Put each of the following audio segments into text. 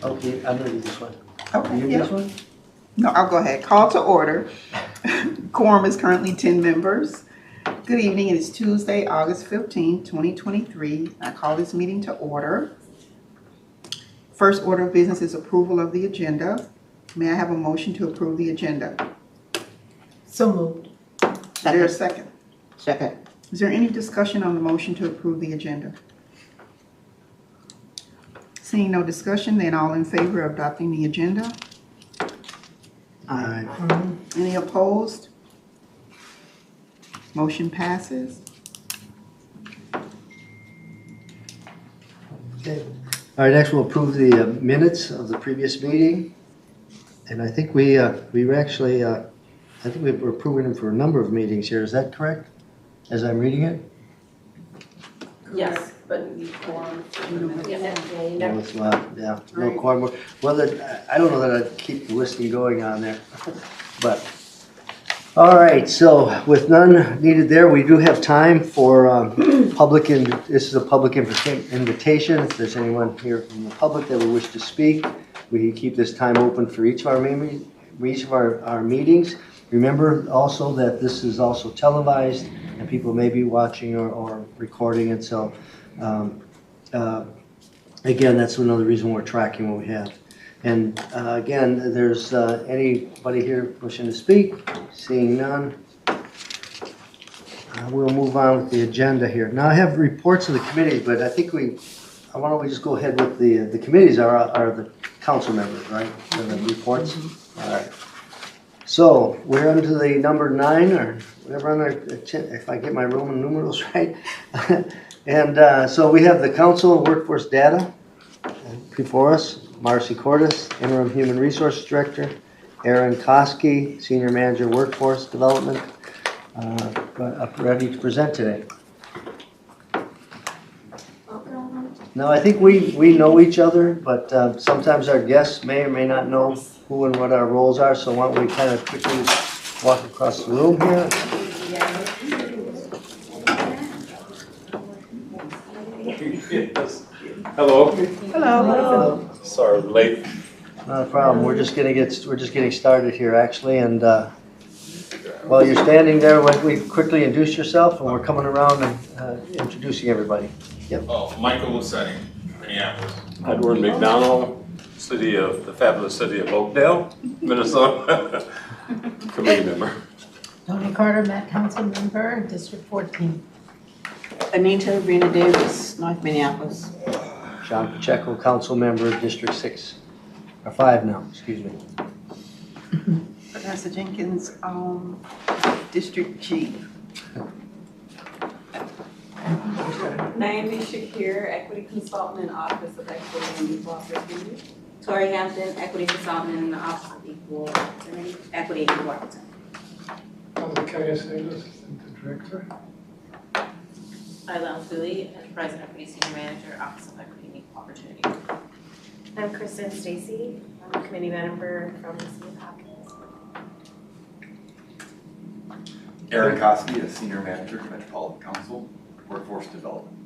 Okay, I'm gonna do this one. Okay, You do yeah. this one? No, I'll go ahead. Call to order. Quorum is currently 10 members. Good evening. It is Tuesday, August 15, 2023. I call this meeting to order. First order of business is approval of the agenda. May I have a motion to approve the agenda? So moved. Is there a second? Second. Is there any discussion on the motion to approve the agenda? Seeing no discussion, then all in favor of adopting the agenda? Aye. Any opposed? Motion passes. Okay. All right, next we'll approve the minutes of the previous meeting. And I think we were actually, I think we were approving them for a number of meetings here. Is that correct? As I'm reading it? Yes, but you form. No, it's not, yeah, no quorum. Well, I don't know that I'd keep the listing going on there, but, all right, so with none needed there, we do have time for this is a public invitation. If there's anyone here from the public that would wish to speak, we keep this time open for each of our meetings. Remember also that this is also televised and people may be watching or recording it, so again, that's another reason we're tracking what we have. And again, there's anybody here wishing to speak? Seeing none, we'll move on with the agenda here. Now I have reports of the committees, but I think why don't we just go ahead with the committees are the council members, right? So the reports. All right. So we're on to the number 9 or whatever on our, if I get my Roman numerals right. And so we have the Council Workforce Data before us. Marcy Cordes, Interim Human Resources Director. Aaron Koski, Senior Manager Workforce Development, ready to present today. Now I think we know each other, but sometimes our guests may or may not know who and what our roles are, so why don't we kind of quickly walk across the room here. Yes. Hello. Hello. Sorry, I'm late. Not a problem. We're just getting started here actually, and while you're standing there, why don't we quickly introduce yourself, and we're coming around and introducing everybody. Yep. Oh, Michael Lucetti, Minneapolis. Edward McDonald, the fabulous city of Oakdale, Minnesota. Committee member. Toni Carter, Met Council Member, District 14. Anita Rena Davis, North Minneapolis. John Pacheco, Council Member, District 6, or 5 now, excuse me. Vanessa Jenkins, District Chief. Naomi Shakir, Equity Consultant in Office of Equity and Equal Opportunity. Tori Hampton, Equity Consultant in the Office of Equal Opportunity, Equity and Equal Opportunity. Assistant Director. Ayla Fuli, Enterprise and Equity Senior Manager, Office of Equity and Equal Opportunity. I'm Kristen Stacy. I'm a committee member from the City of Hopkins. Aaron Koski, a Senior Manager, Metropolitan Council, Workforce Development.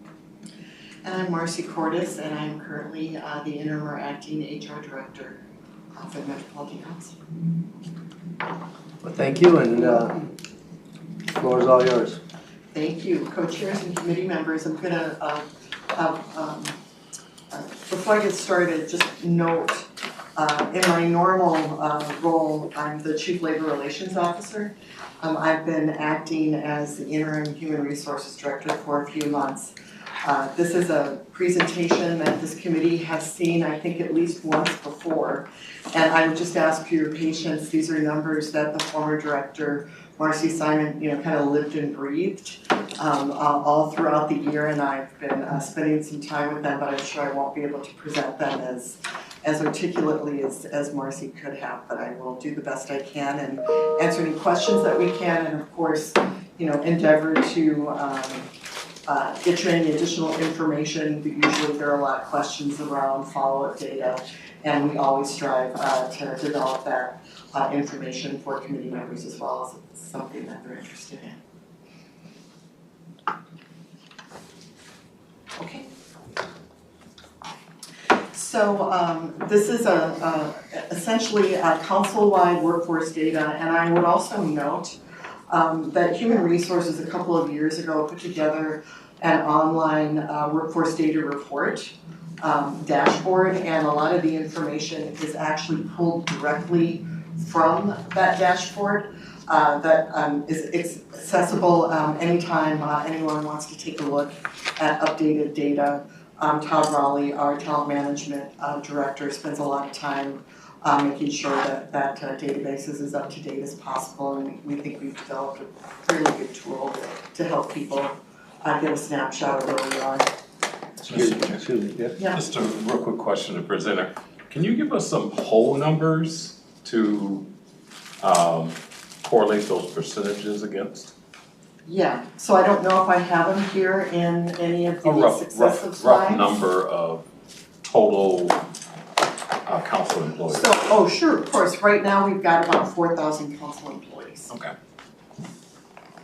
And I'm Marcy Cordes, and I'm currently the interim or acting HR Director for the Metropolitan Council. Well, thank you, and the floor is all yours. Thank you, co-chairs and committee members. I'm gonna before I get started, just note, in my normal role, I'm the Chief Labor Relations Officer. I've been acting as the Interim Human Resources Director for a few months. This is a presentation that this committee has seen, I think, at least once before. And I would just ask for your patience. These are numbers that the former director, Marcy Simon, kind of lived and breathed all throughout the year, and I've been spending some time with them, but I'm sure I won't be able to present them as articulately as Marcy could have, but I will do the best I can and answer any questions that we can, and of course, endeavor to get you any additional information. Usually there are a lot of questions around follow-up data, and we always strive to develop that information for committee members as well as it's something that they're interested in. Okay. So this is essentially a council-wide workforce data, and I would also note that Human Resources a couple of years ago put together an online workforce data report dashboard, and a lot of the information is actually pulled directly from that dashboard that is accessible anytime anyone wants to take a look at updated data. Todd Raleigh, our talent management director, spends a lot of time making sure that database is as up to date as possible, and we think we've developed a really good tool to help people get a snapshot of where we are. Excuse me, yeah. Yeah. Just a real quick question to the presenter. Can you give us some poll numbers to correlate those percentages against? Yeah, so I don't know if I have them here in any of A the successive slides. rough number of total council employees. So, oh, sure, of course, right now we've got about 4,000 council employees. Okay.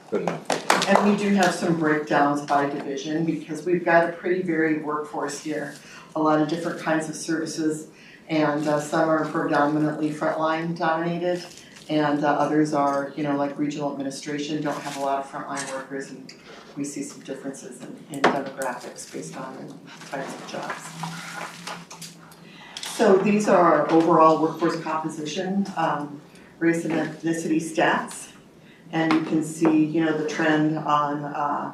Good enough. And we do have some breakdowns by division because we've got a pretty varied workforce here. A lot of different kinds of services, and some are predominantly frontline dominated, and others are, like regional administration, don't have a lot of frontline workers, and we see some differences in demographics based on the types of jobs. So these are our overall workforce composition, race and ethnicity stats. And you can see, the trend on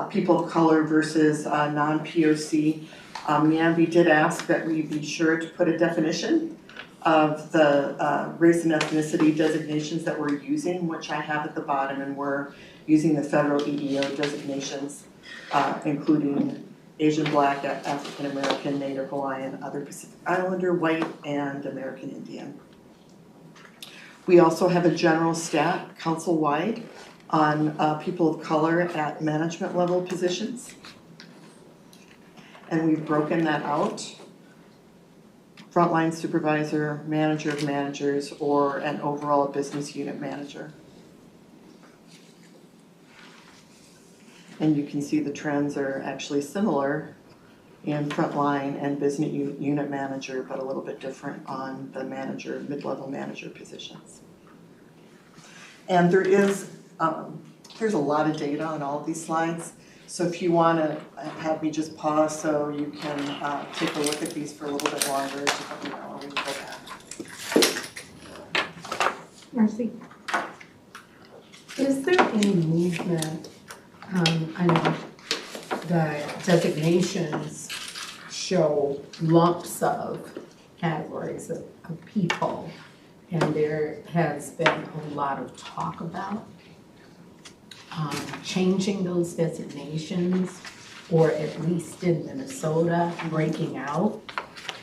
people of color versus non-POC. Yambi did ask that we be sure to put a definition of the race and ethnicity designations that we're using, which I have at the bottom, and we're using the federal EEO designations, including Asian, Black, African American, Native Hawaiian, other Pacific Islander, White, and American Indian. We also have a general stat, council-wide, on people of color at management level positions. And we've broken that out. Frontline supervisor, manager of managers, or an overall business unit manager. And you can see the trends are actually similar in frontline and business unit manager, but a little bit different on the manager, mid-level manager positions. And there's a lot of data on all of these slides. So if you want to have me just pause so you can take a look at these for a little bit longer, just let me know, we can go back. Marcy, is there any movement, I know the designations show lumps of categories of people, and there has been a lot of talk about changing those designations, or at least in Minnesota, breaking out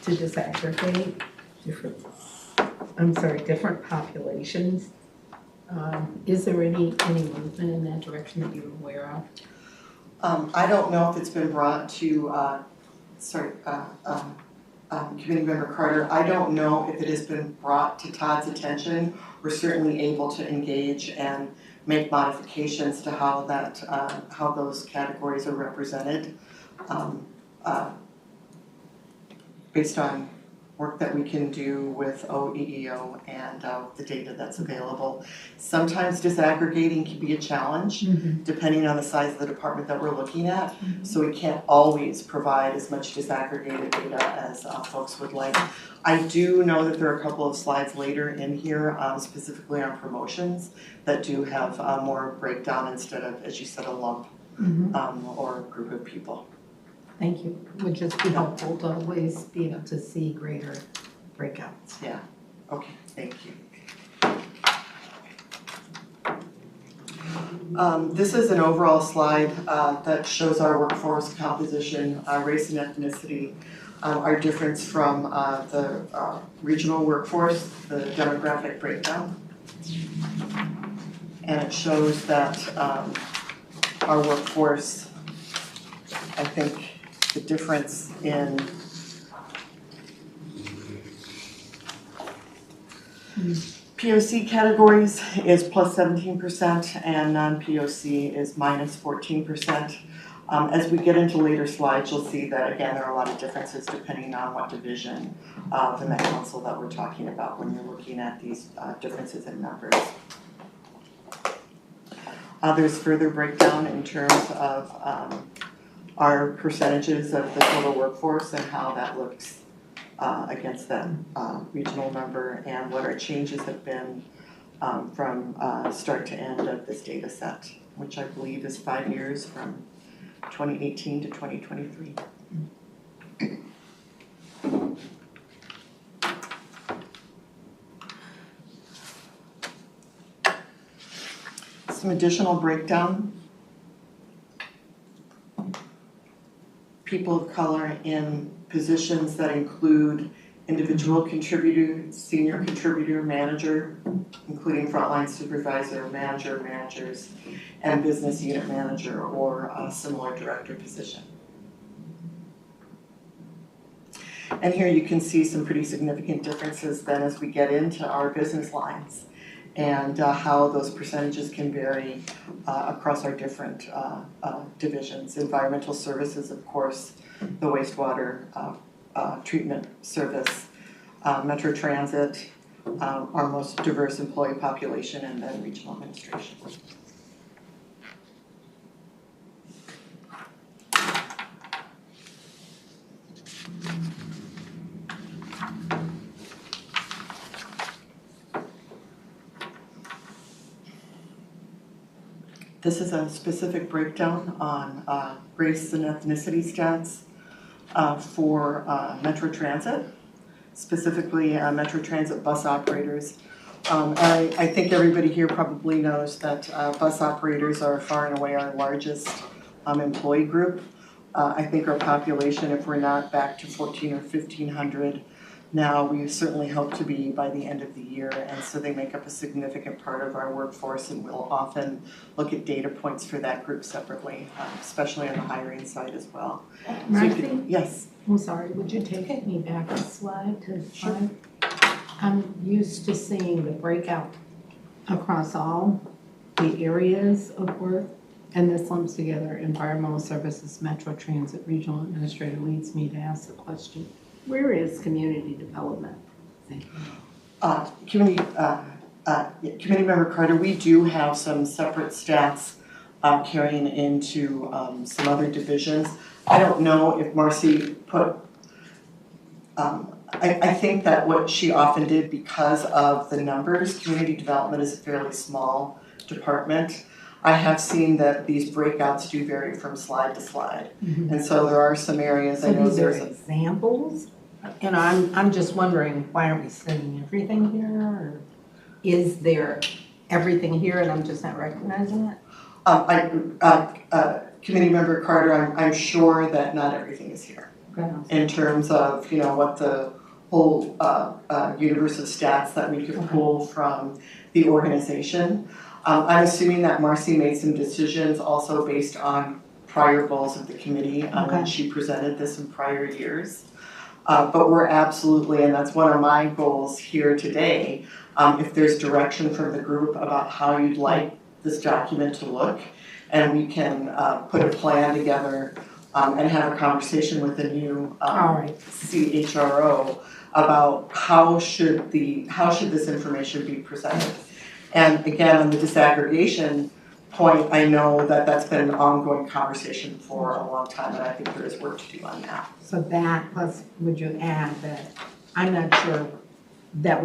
to disaggregate different populations. Is there any movement in that direction that you're aware of? I don't know if it's been brought to, Committee Member Carter, I don't know if it has been brought to Todd's attention. We're certainly able to engage and make modifications to how those categories are represented based on work that we can do with OEEO and the data that's available. Sometimes disaggregating can be a challenge depending on the size of the department that we're looking at. So we can't always provide as much disaggregated data as folks would like. I do know that there are a couple of slides later in here specifically on promotions that do have more breakdown instead of, as you said, a lump or a group of people. Thank you. It would just be helpful to always be able to see greater breakouts. Yeah, okay, thank you. This is an overall slide that shows our workforce composition, race and ethnicity, our difference from the regional workforce, the demographic breakdown. And it shows that our workforce, I think the difference in POC categories is plus 17% and non-POC is minus 14%. As we get into later slides, you'll see that, again, there are a lot of differences depending on what division of the Met Council that we're talking about when you're looking at these differences in numbers. There's further breakdown in terms of our percentages of the total workforce and how that looks against that regional number, and what our changes have been from start to end of this data set, which I believe is 5 years from 2018 to 2023. Some additional breakdown. People of color in positions that include individual contributor, senior contributor, manager, including frontline supervisor, manager, managers, and business unit manager or a similar director position. And here you can see some pretty significant differences then as we get into our business lines and how those percentages can vary across our different divisions. Environmental services, of course, the wastewater treatment service, Metro Transit, our most diverse employee population, and then regional administration. This is a specific breakdown on race and ethnicity stats for Metro Transit, specifically Metro Transit bus operators. I think everybody here probably knows that bus operators are far and away our largest employee group. I think our population, if we're not back to 1,400 or 1,500 now, we certainly hope to be by the end of the year, and so they make up a significant part of our workforce, and we'll often look at data points for that group separately, especially on the hiring side as well. Marcy? Yes. I'm sorry, would you take me back a slide to slide? I'm used to seeing the breakout across all the areas of work, and this lumps together environmental services, Metro Transit, regional administrator leads me to ask the question, where is community development? Committee Member Carter, we do have some separate stats carrying into some other divisions. I don't know if Marcy put, I think that what she often did, because of the numbers, community development is a fairly small department. I have seen that these breakouts do vary from slide to slide. Mm-hmm. And so there are some areas, so I know these are there's examples? And I'm just wondering, why aren't we seeing everything here? Or is there everything here and I'm just not recognizing it? Committee Member Carter, I'm sure that not everything is here. Okay. In terms of, what the whole universe of stats that we could pull from the organization. I'm assuming that Marcy made some decisions also based on prior goals of the committee when she presented this in prior years. But we're absolutely, and that's one of my goals here today, if there's direction from the group about how you'd like this document to look, and we can put a plan together and have a conversation with the new CHRO about how should this information be presented. And again, on the disaggregation point, I know that that's been an ongoing conversation for a long time, and I think there is work to do on that. So that, plus, would you add that I'm not sure that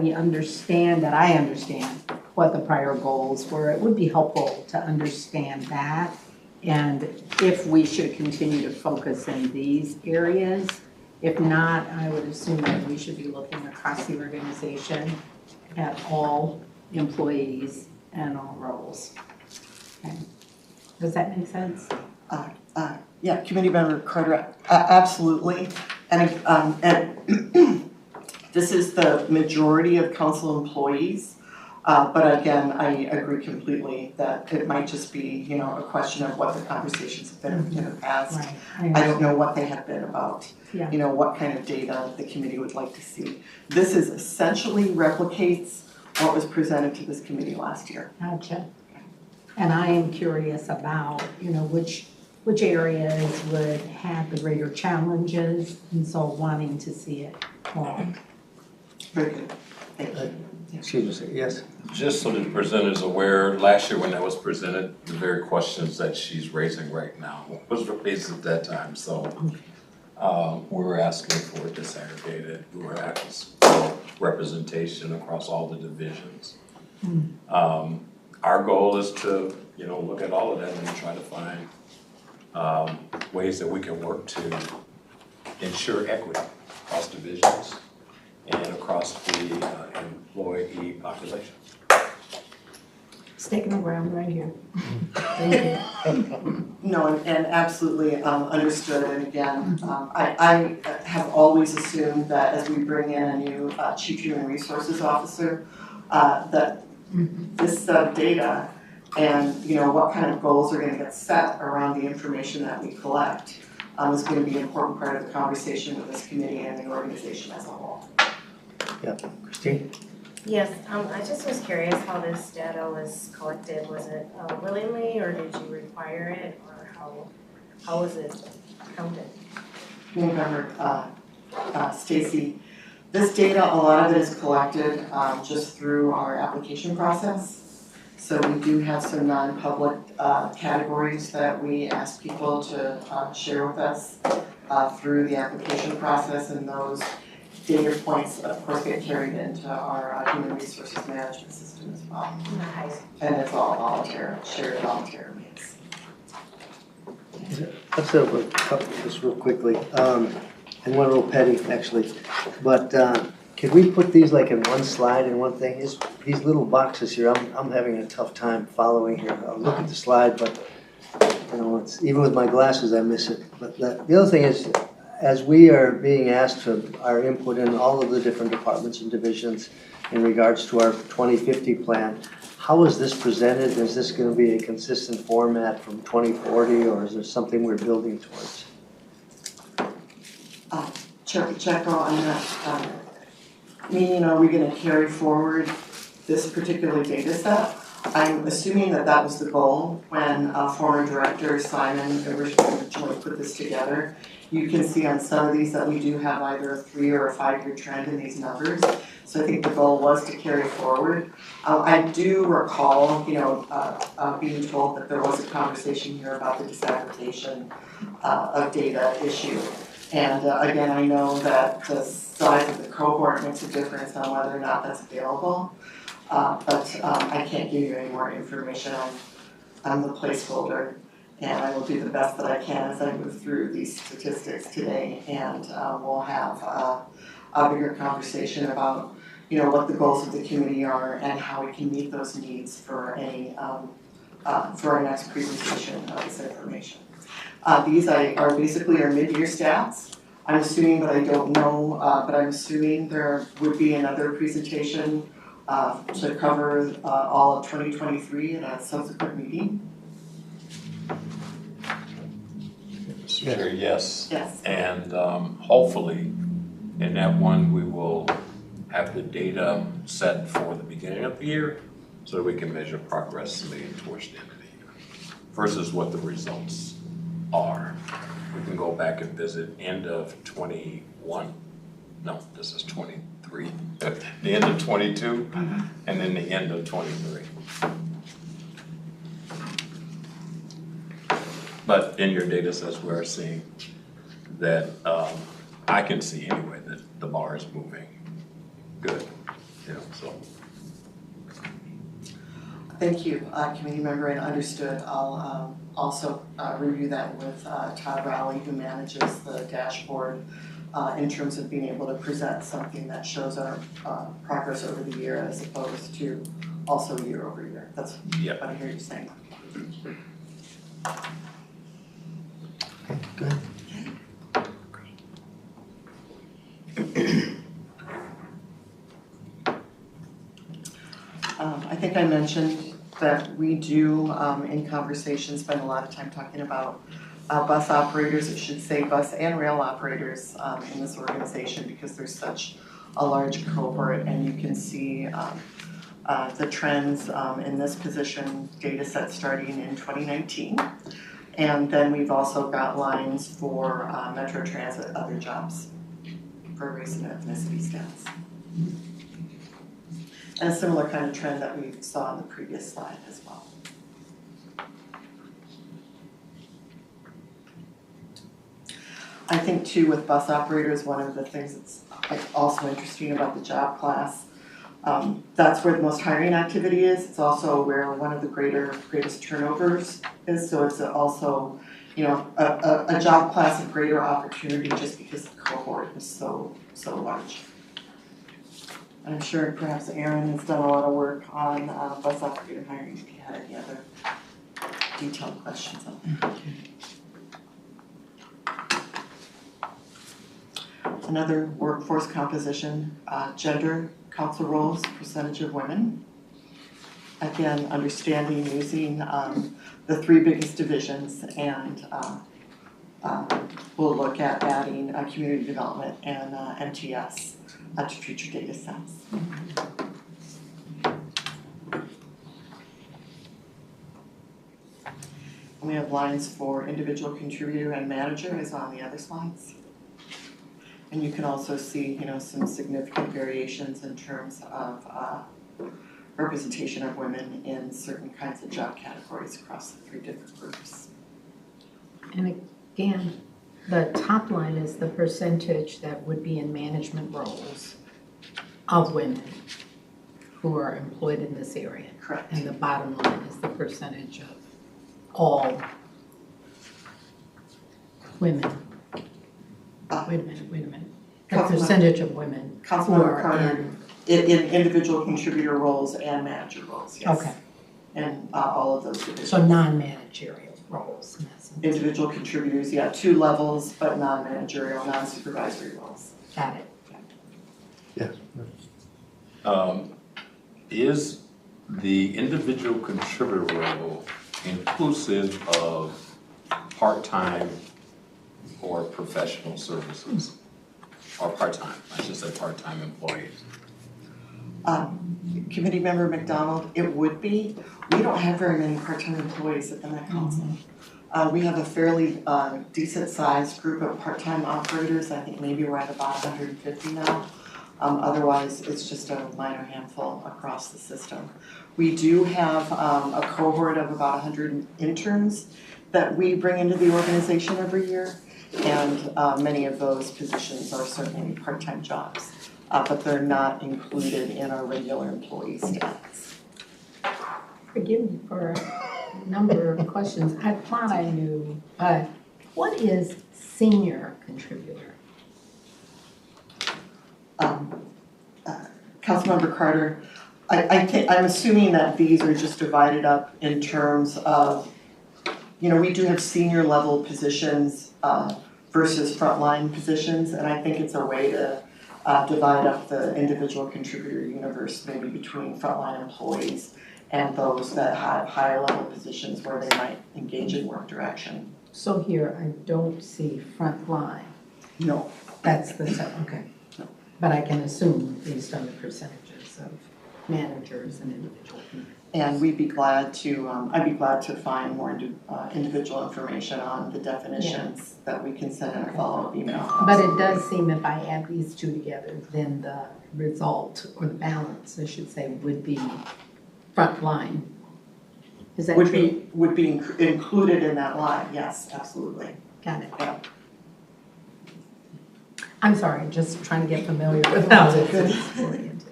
I understand what the prior goals were. It would be helpful to understand that, and if we should continue to focus in these areas. If not, I would assume that we should be looking across the organization at all employees and all roles. Okay. Does that make sense? Yeah, Committee Member Carter, absolutely. And this is the majority of council employees. But again, I agree completely that it might just be, a question of what the conversations have been in the past. Right. I don't know what they have been about, Yeah. What kind of data the committee would like to see. This is essentially replicates what was presented to this committee last year. Gotcha. And I am curious about, which areas would have the greater challenges, and so wanting to see it more. Very good, thank you. Excuse me, yes? Just so the presenter is aware, last year when that was presented, the very questions that she's raising right now was raised at that time, so we were asking for it disaggregated, we were asking for representation across all the divisions. Our goal is to, look at all of that and try to find ways that we can work to ensure equity across divisions and across the employee population. Staking the ground right here. Thank you. No, and absolutely understood, and again, I have always assumed that as we bring in a new Chief Human Resources Officer, that this set of data and, what kind of goals are gonna get set around the information that we collect is gonna be an important part of the conversation with this committee and the organization as a whole. Yeah, Christine? Yes, I just was curious how this data was collected. Was it willingly, or did you require it, or how was it counted? Member Stacy, this data, a lot of it is collected just through our application process. So we do have some non-public categories that we ask people to share with us through the application process, and those data points, of course, get carried into our human resources management system as well. Nice. And it's all volunteer, shared volunteer means. Let's have a couple just real quickly, and one real petty actually, but can we put these like in one slide and one thing? These little boxes here, I'm having a tough time following here. I'll look at the slide, but it's even with my glasses I miss it. But the other thing is, as we are being asked for our input in all of the different departments and divisions in regards to our 2050 plan, how is this presented? Is this going to be a consistent format from 2040, or is there something we're building towards? Chair Pacheco, on that, meaning are we going to carry forward this particular data set? I'm assuming that was the goal when former Director Simon originally put this together. You can see on some of these that we do have either a 3 or a 5 year trend in these numbers. So I think the goal was to carry forward. I do recall, being told that there was a conversation here about the disaggregation of data issue. And again, I know that the size of the cohort makes a difference on whether or not that's available. But I can't give you any more information on the placeholder. And I will do the best that I can as I move through these statistics today, and we'll have a bigger conversation about, what the goals of the committee are and how we can meet those needs for our next presentation of this information. These are basically our mid-year stats. I'm assuming, but I don't know, but I'm assuming there would be another presentation to cover all of 2023 in a subsequent meeting. Mr. Chair, yes. Yes. And hopefully, in that one, we will have the data set for the beginning of the year so that we can measure progress made towards the end of the year versus what the results are. We can go back and visit end of 21. No, this is 23. The end of 22 and then the end of 23. But in your data sets, we're seeing that I can see anyway that the bar is moving good. So. Thank you, committee member, and understood. I'll also review that with Todd Rowley, who manages the dashboard, in terms of being able to present something that shows our progress over the year as opposed to also year over year. That's what I hear you saying. Good. I think I mentioned that we do, in conversation, spend a lot of time talking about bus operators, it should say bus and rail operators in this organization, because there's such a large cohort, and you can see the trends in this position data set starting in 2019. And then we've also got lines for Metro Transit, other jobs for race and ethnicity stats. And a similar kind of trend that we saw on the previous slide as well. I think too with bus operators, one of the things that's also interesting about the job class, that's where the most hiring activity is. It's also where one of the greatest turnovers is. So it's also, you know, a job class of greater opportunity just because the cohort is so large. And I'm sure perhaps Aaron has done a lot of work on bus operator hiring if you had any other detailed questions on that. Another workforce composition, gender, council roles, percentage of women. Again, understanding using the 3 biggest divisions, and we'll look at adding community development and MTS to future data sets. And we have lines for individual contributor and manager as on the other slides. And you can also see, you know, some significant variations in terms of representation of women in certain kinds of job categories across the 3 different groups. And again, the top line is the percentage that would be in management roles of women who are employed in this area. Correct. And the bottom line is the percentage of all women. Wait a minute. The percentage of women who Councilmember are Carter, in individual contributor roles and manager roles, yes. Okay. And all of those divisions. So non-managerial roles in essence. Individual contributors, yeah, 2 levels, but non-managerial, non-supervisory roles. Got it. Yes. Is the individual contributor role inclusive of part-time or professional services? Or part-time, I should say part-time employees. Committee member McDonald, it would be. We don't have very many part-time employees at the Met Council. We have a fairly decent sized group of part-time operators. I think maybe we're at about 150 now. Otherwise, it's just a minor handful across the system. We do have a cohort of about 100 interns that we bring into the organization every year. And many of those positions are certainly part-time jobs, but they're not included in our regular employee stats. Forgive me for a number of questions. I thought I knew, but what is senior contributor? Councilmember Carter, I'm assuming that these are just divided up in terms of, you know, we do have senior level positions versus frontline positions, and I think it's a way to divide up the individual contributor universe maybe between frontline employees and those that have higher level positions where they might engage in work direction. So here, I don't see frontline. No. That's the, okay. No. But I can assume based on the percentages of managers and individual people. And we'd be glad to, I'd be glad to find more individual information on the definitions that we can send in a follow-up email. But it does seem if I add these 2 together, then the result, or the balance, I should say, would be frontline. Is that true? Would be included in that line, yes, absolutely. Got it. Yeah. I'm sorry, just trying to get familiar with how this is oriented.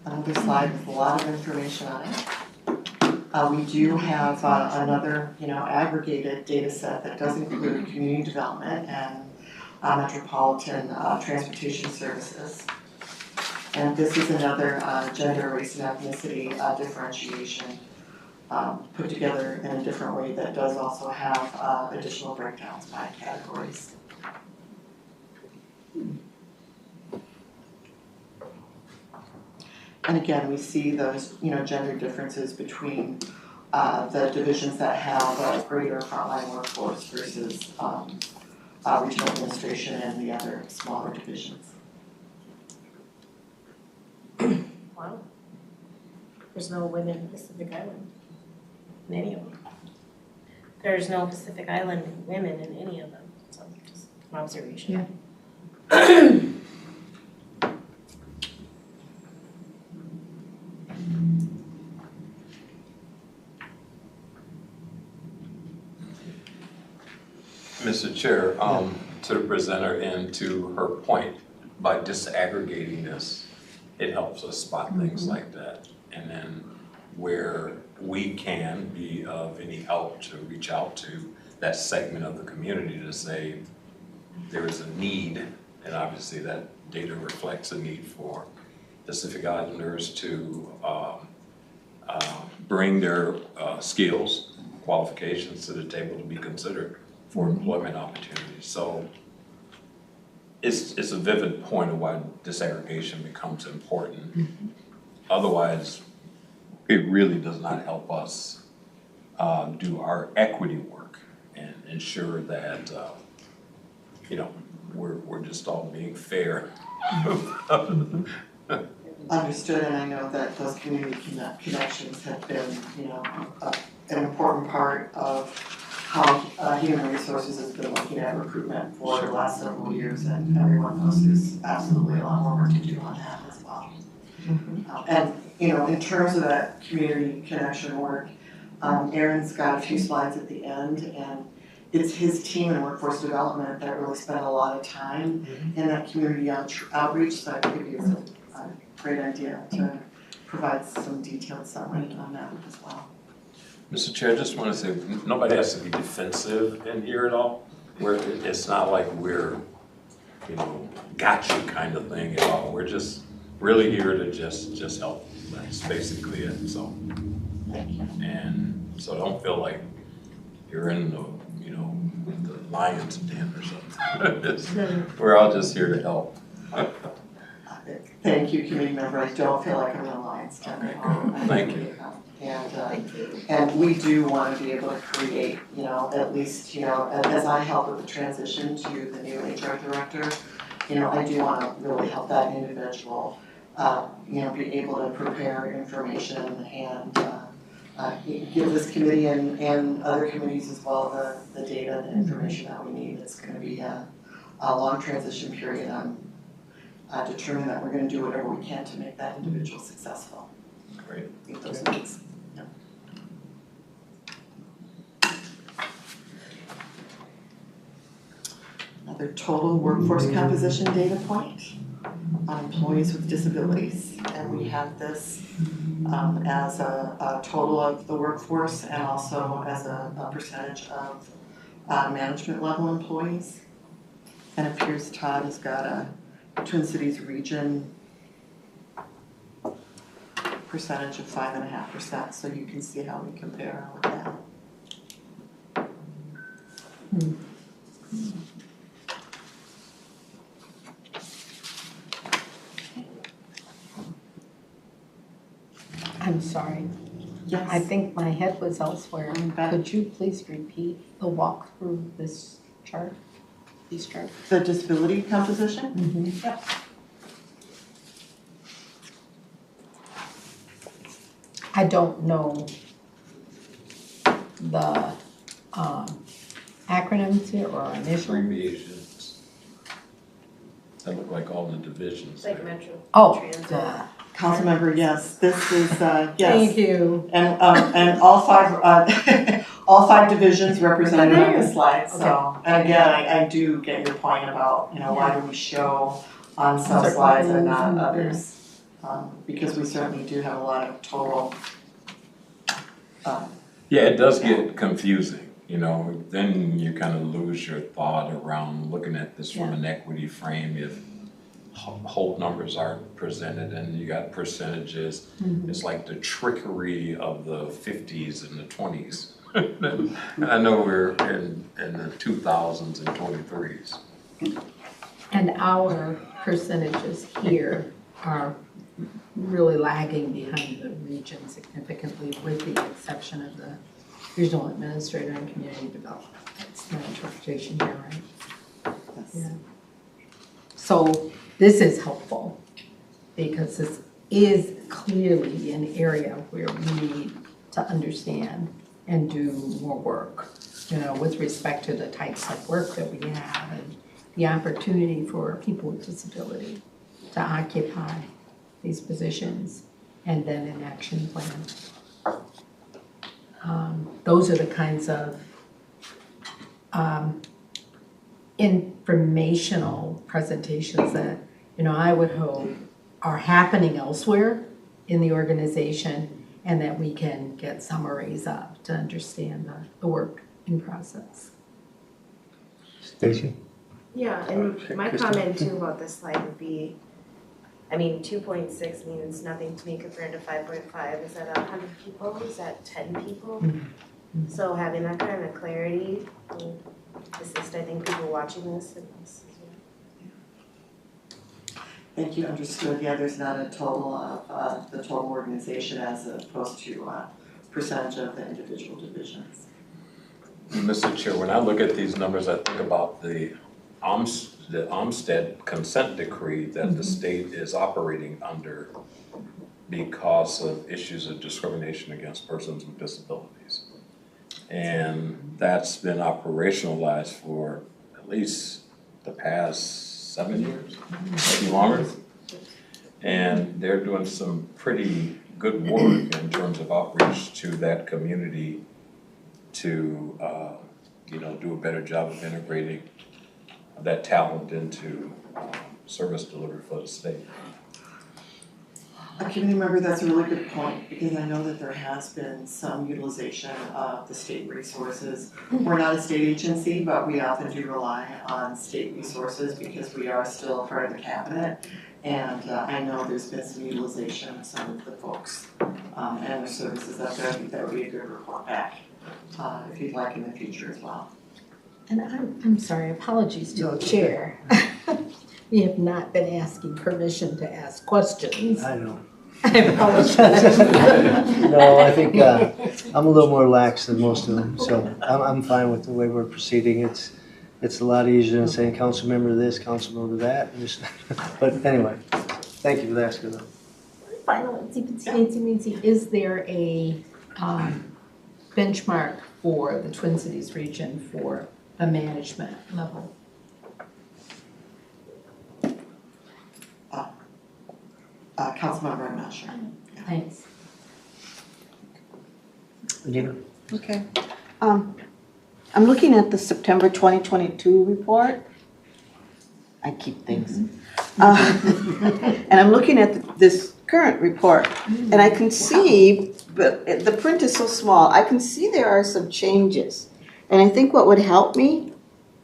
Another slide with a lot of information on it. We do have another, you know, aggregated data set that does include community development and Metropolitan transportation services. And this is another gender, race, and ethnicity differentiation put together in a different way that does also have additional breakdowns by categories. And again, we see those, you know, gender differences between the divisions that have a greater frontline workforce versus regional administration and the other smaller divisions. Wow. There's no women in Pacific Island in any of them. There's no Pacific Island women in any of them, so just an observation. Yeah. Mr. Chair, to the presenter and to her point, by disaggregating this, it helps us spot things like that. And then where we can be of any help to reach out to that segment of the community to say there is a need, and obviously that data reflects a need for Pacific Islanders to bring their skills, qualifications to the table to be considered for employment opportunities. So it's a vivid point of why disaggregation becomes important. Otherwise, it really does not help us do our equity work and ensure that we're just all being fair. Understood, and I know that those community connections have been, an important part of how Human Resources has been looking at recruitment for the last several years, and everyone knows there's absolutely a lot more work to do on that as well. And, in terms of that community connection work, Aaron's got a few slides at the end, and it's his team in workforce development that really spent a lot of time in that community outreach, so I think it's a great idea to provide some detailed summary on that as well. Mr. Chair, I just want to say, nobody has to be defensive in here at all. It's not like we're, gotcha kind of thing at all. We're just really here to just help. That's basically it, so. And so don't feel like you're in the, the lion's den or something. We're all just here to help. Thank you, committee member. I don't feel like I'm in a lion's den at all. Thank you. And we do want to be able to create, at least, as I help with the transition to the new HR director, I do want to really help that individual, be able to prepare information and give this committee and other committees as well the data and information that we need. It's going to be a long transition period. I'm determined that we're going to do whatever we can to make that individual successful. Great. Meet those needs. Another total workforce composition data point on employees with disabilities. And we have this as a total of the workforce and also as a percentage of management level employees. And it appears Todd has got a Twin Cities region percentage of 5.5%, so you can see how we compare with that. I'm sorry. Yes. I think my head was elsewhere. bet. Could you please repeat the walk through this chart, these charts? The disability composition? Yep. I don't know the acronyms here or initials. Abbreviations. That look like all the divisions. It's like Metro. Oh, Transit. Councilmember, yes, this is, yes. Thank you. And all five divisions represented on the slide, so. And again, I do get your point about, why do we show on some Certain slides and things, not others? Because we certainly do have a lot of total. Yeah, it does get confusing, then you kind of lose your thought around looking at this from an equity frame if whole numbers aren't presented and you got percentages. It's like the trickery of the 50s and the 20s. And I know we're in the 2000s and 23s. And our percentages here are really lagging behind the region significantly, with the exception of the regional administrator and community development. That's my interpretation here, right? Yes. Yeah. So this is helpful because this is clearly an area where we need to understand and do more work, you know, with respect to the types of work that we have and the opportunity for people with disability to occupy these positions, and then an action plan. Those are the kinds of informational presentations that, you know, I would hope are happening elsewhere in the organization, and that we can get summaries up to understand the work in process. Stacy? Yeah, and my Kristen? comment too about this slide would be, I mean, 2.6 means nothing to me compared to 5.5. Is that 100 people? Is that 10 people? Mm-hmm. So having that kind of clarity will assist, I think, people watching this and us as well. Thank you, understood. Yeah, there's not a total of the total organization as opposed to percentage of the individual divisions. Mr. Chair, when I look at these numbers, I think about the Olmstead consent decree that the state is operating under because of issues of discrimination against persons with disabilities. And that's been operationalized for at least the past 7 years, maybe longer. And they're doing some pretty good work in terms of outreach to that community to, you know, do a better job of integrating that talent into service delivery for the state. Committee member, that's a really good point, because I know that there has been some utilization of the state resources. We're not a state agency, but we often do rely on state resources because we are still part of the cabinet. And I know there's been some utilization of some of the folks and their services up there. I think that would be a good report back if you'd like in the future as well. And I'm sorry, apologies to the chair. We have not been asking permission to ask questions. I know. I apologize. No, I think I'm a little more lax than most of them, so I'm fine with the way we're proceeding. It's a lot easier than saying council member this, council member that. But anyway, thank you for asking though. Final, is there a benchmark for the Twin Cities region for the management level? Councilmember, I'm not sure. Thanks. Regina? Okay. I'm looking at the September 2022 report. I keep things. And I'm looking at this current report, and I can see, but the print is so small, I can see there are some changes. And I think what would help me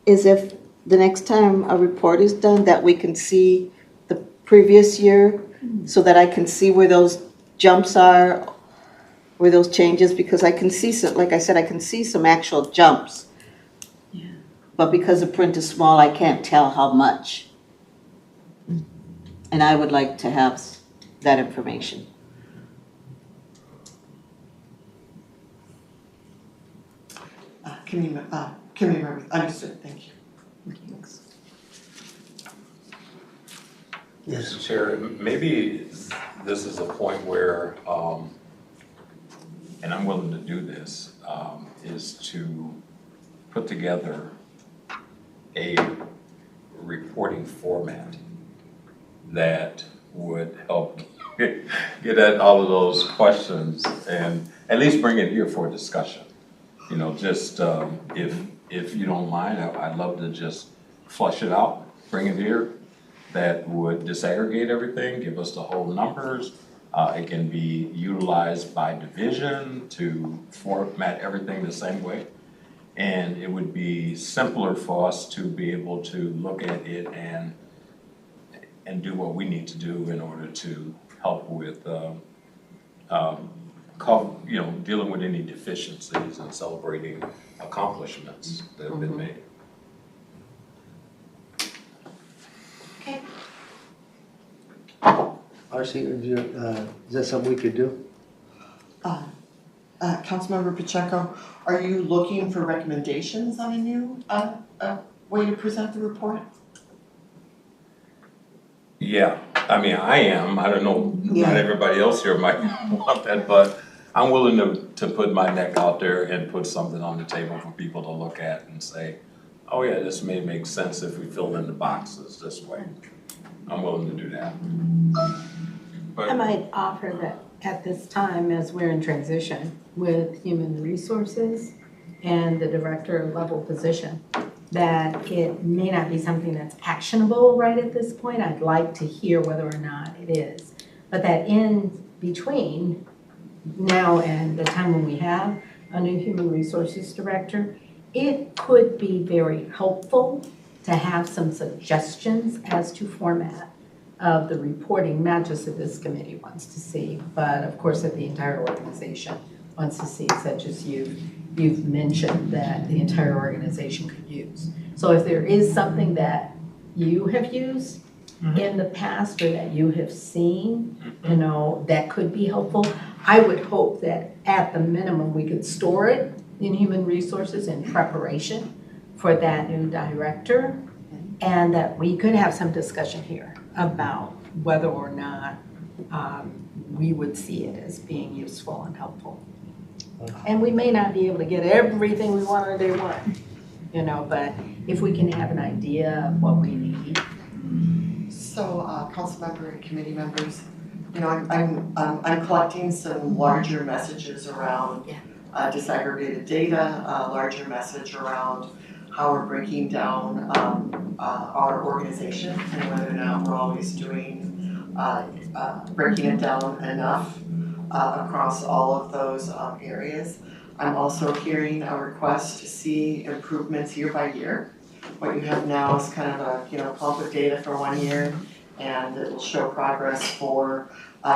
is if the next time a report is done, that we can see the previous year, so that I can see where those jumps are, where those changes, because I can see some, like I said, I can see some actual jumps. Yeah. But because the print is small, I can't tell how much. And I would like to have that information. Committee member, understood, thank you. Thanks. Yes. Mr. Chair, maybe this is a point where, and I'm willing to do this, is to put together a reporting format that would help get at all of those questions and at least bring it here for discussion. You know, just if you don't mind, I'd love to just flush it out, bring it here. That would disaggregate everything, give us the whole numbers. It can be utilized by division to format everything the same way. And it would be simpler for us to be able to look at it and do what we need to do in order to help with, dealing with any deficiencies and celebrating accomplishments that have been made. Marcy, is that something we could do? Councilmember Pacheco, are you looking for recommendations on a new way to present the report? Yeah, I mean, I am, I don't know, Yeah. not everybody else here might want that, but I'm willing to put my neck out there and put something on the table for people to look at and say, oh yeah, this may make sense if we fill in the boxes this way. I'm willing to do that. I might offer that at this time, as we're in transition with human resources and the director level position, that it may not be something that's actionable right at this point. I'd like to hear whether or not it is. But that in between now and the time when we have a new human resources director, it could be very helpful to have some suggestions as to format of the reporting, not just that this committee wants to see, but of course that the entire organization wants to see, such as you've mentioned that the entire organization could use. So if there is something that you have used in the past or that you have seen, you know, that could be helpful, I would hope that at the minimum we could store it in human resources in preparation for that new director, and that we could have some discussion here about whether or not we would see it as being useful and helpful. And we may not be able to get everything we want on day one, you know, but if we can have an idea of what we need. So, council member and committee members, you know, I'm collecting some larger messages around disaggregated data, larger message around how we're breaking down our organization and whether or not we're always doing breaking it down enough across all of those areas. I'm also hearing a request to see improvements year by year. What you have now is kind of a, you know, pump of data for 1 year, and it will show progress for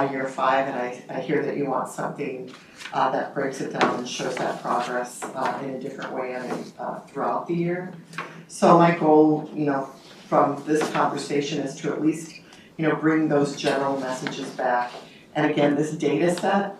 year 5, and I hear that you want something that breaks it down and shows that progress in a different way throughout the year. So my goal, you know, from this conversation is to at least, you know, bring those general messages back. And again, this data set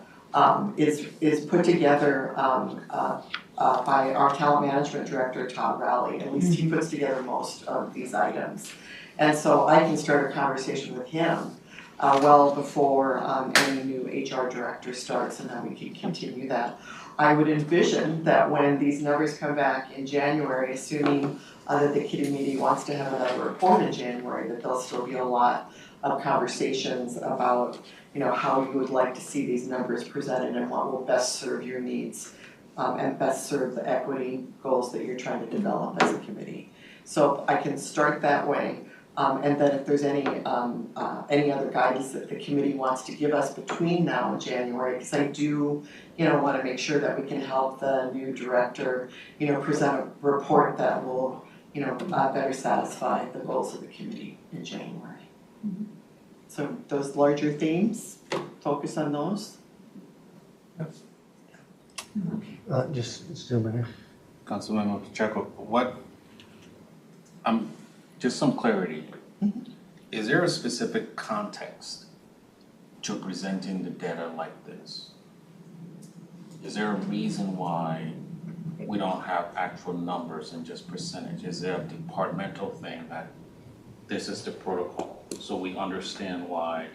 is put together by our talent management director, Todd Rowley. At least he puts together most of these items. And so I can start a conversation with him well before any new HR director starts, and then we can continue that. I would envision that when these numbers come back in January, assuming that the committee wants to have another report in January, that there'll still be a lot of conversations about, you know, how you would like to see these numbers presented and what will best serve your needs and best serve the equity goals that you're trying to develop as a committee. So I can start that way. And then if there's any other guidance that the committee wants to give us between now and January, because I do, you know, want to make sure that we can help the new director, you know, present a report that will, you know, better satisfy the goals of the committee in January. So those larger themes, focus on those. Just zoom in. Councilmember Pacheco, just some clarity. Is there a specific context to presenting the data like this? Is there a reason why we don't have actual numbers and just percentage? Is there a departmental thing that this is the protocol? So we understand why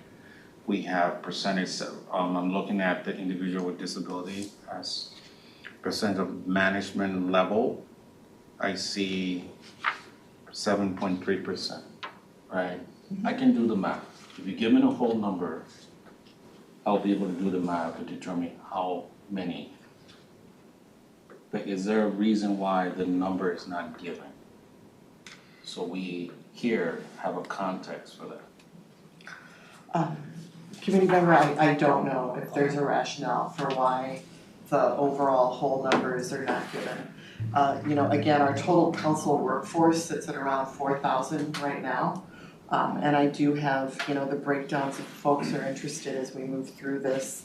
we have percentage. I'm looking at the individual with disability as percent of management level. I see 7.3%, right? I can do the math. If you give me the whole number, I'll be able to do the math to determine how many. But is there a reason why the number is not given? So we here have a context for that. Committee member, I don't know if there's a rationale for why the overall whole numbers are not given. You know, again, our total council workforce sits at around 4,000 right now. And I do have, you know, the breakdowns if folks are interested as we move through this.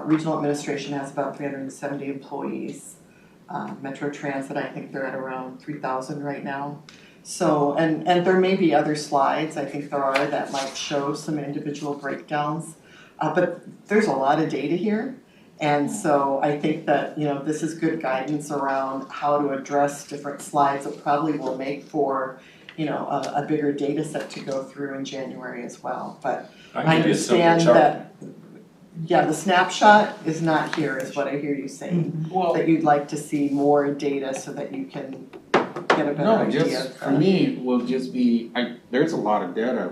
Regional administration has about 370 employees. Metro Transit, I think they're at around 3,000 right now. So, and there may be other slides, I think there are, that might show some individual breakdowns. But there's a lot of data here. And so I think that, you know, this is good guidance around how to address different slides that probably will make for a bigger data set to go through in January as well, but I can give you a simple understand chart. that, yeah, the snapshot is not here, is what I hear you saying. Well, That you'd like to see more data so that you can get a better no, idea. just, for me, will just be, there's a lot of data,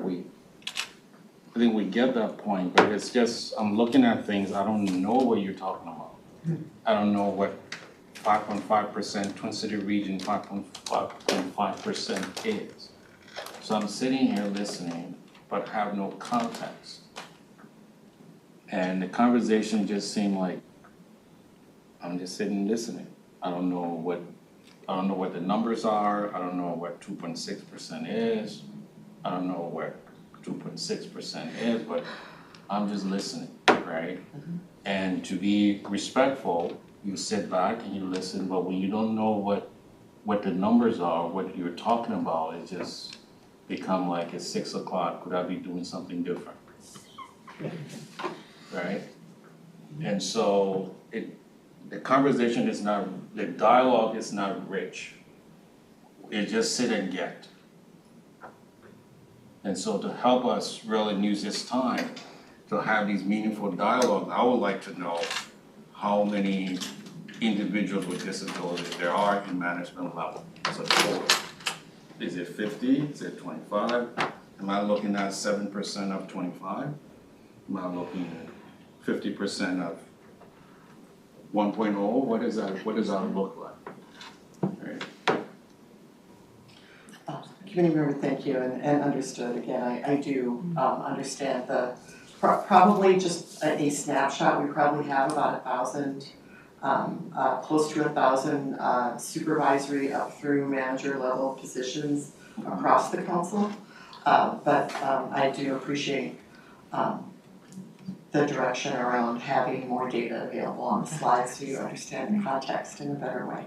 I think we get that point, but it's just, I'm looking at things, I don't know what you're talking about. I don't know what 5.5% Twin City region 5.5% is. So I'm sitting here listening, but have no context. And the conversation just seemed like, I'm just sitting listening. I don't know what the numbers are, I don't know what 2.6% is, I don't know what 2.6% is, but I'm just listening, right? And to be respectful, you sit back and you listen, but when you don't know what the numbers are, what you're talking about, it just become like it's 6 o'clock, could I be doing something different? Right? And so the conversation is not, the dialogue is not rich. It's just sit and get. And so to help us really use this time to have these meaningful dialogues, I would like to know how many individuals with disabilities there are in management level as a total. Is it 50? Is it 25? Am I looking at 7% of 25? Am I looking at 50% of 1.0? What does that look like? Right. Committee member, thank you, and understood, again, I do understand probably just a snapshot, we probably have about 1,000, close to 1,000 supervisory up through manager level positions across the council. But I do appreciate the direction around having more data available on the slides so you understand the context in a better way.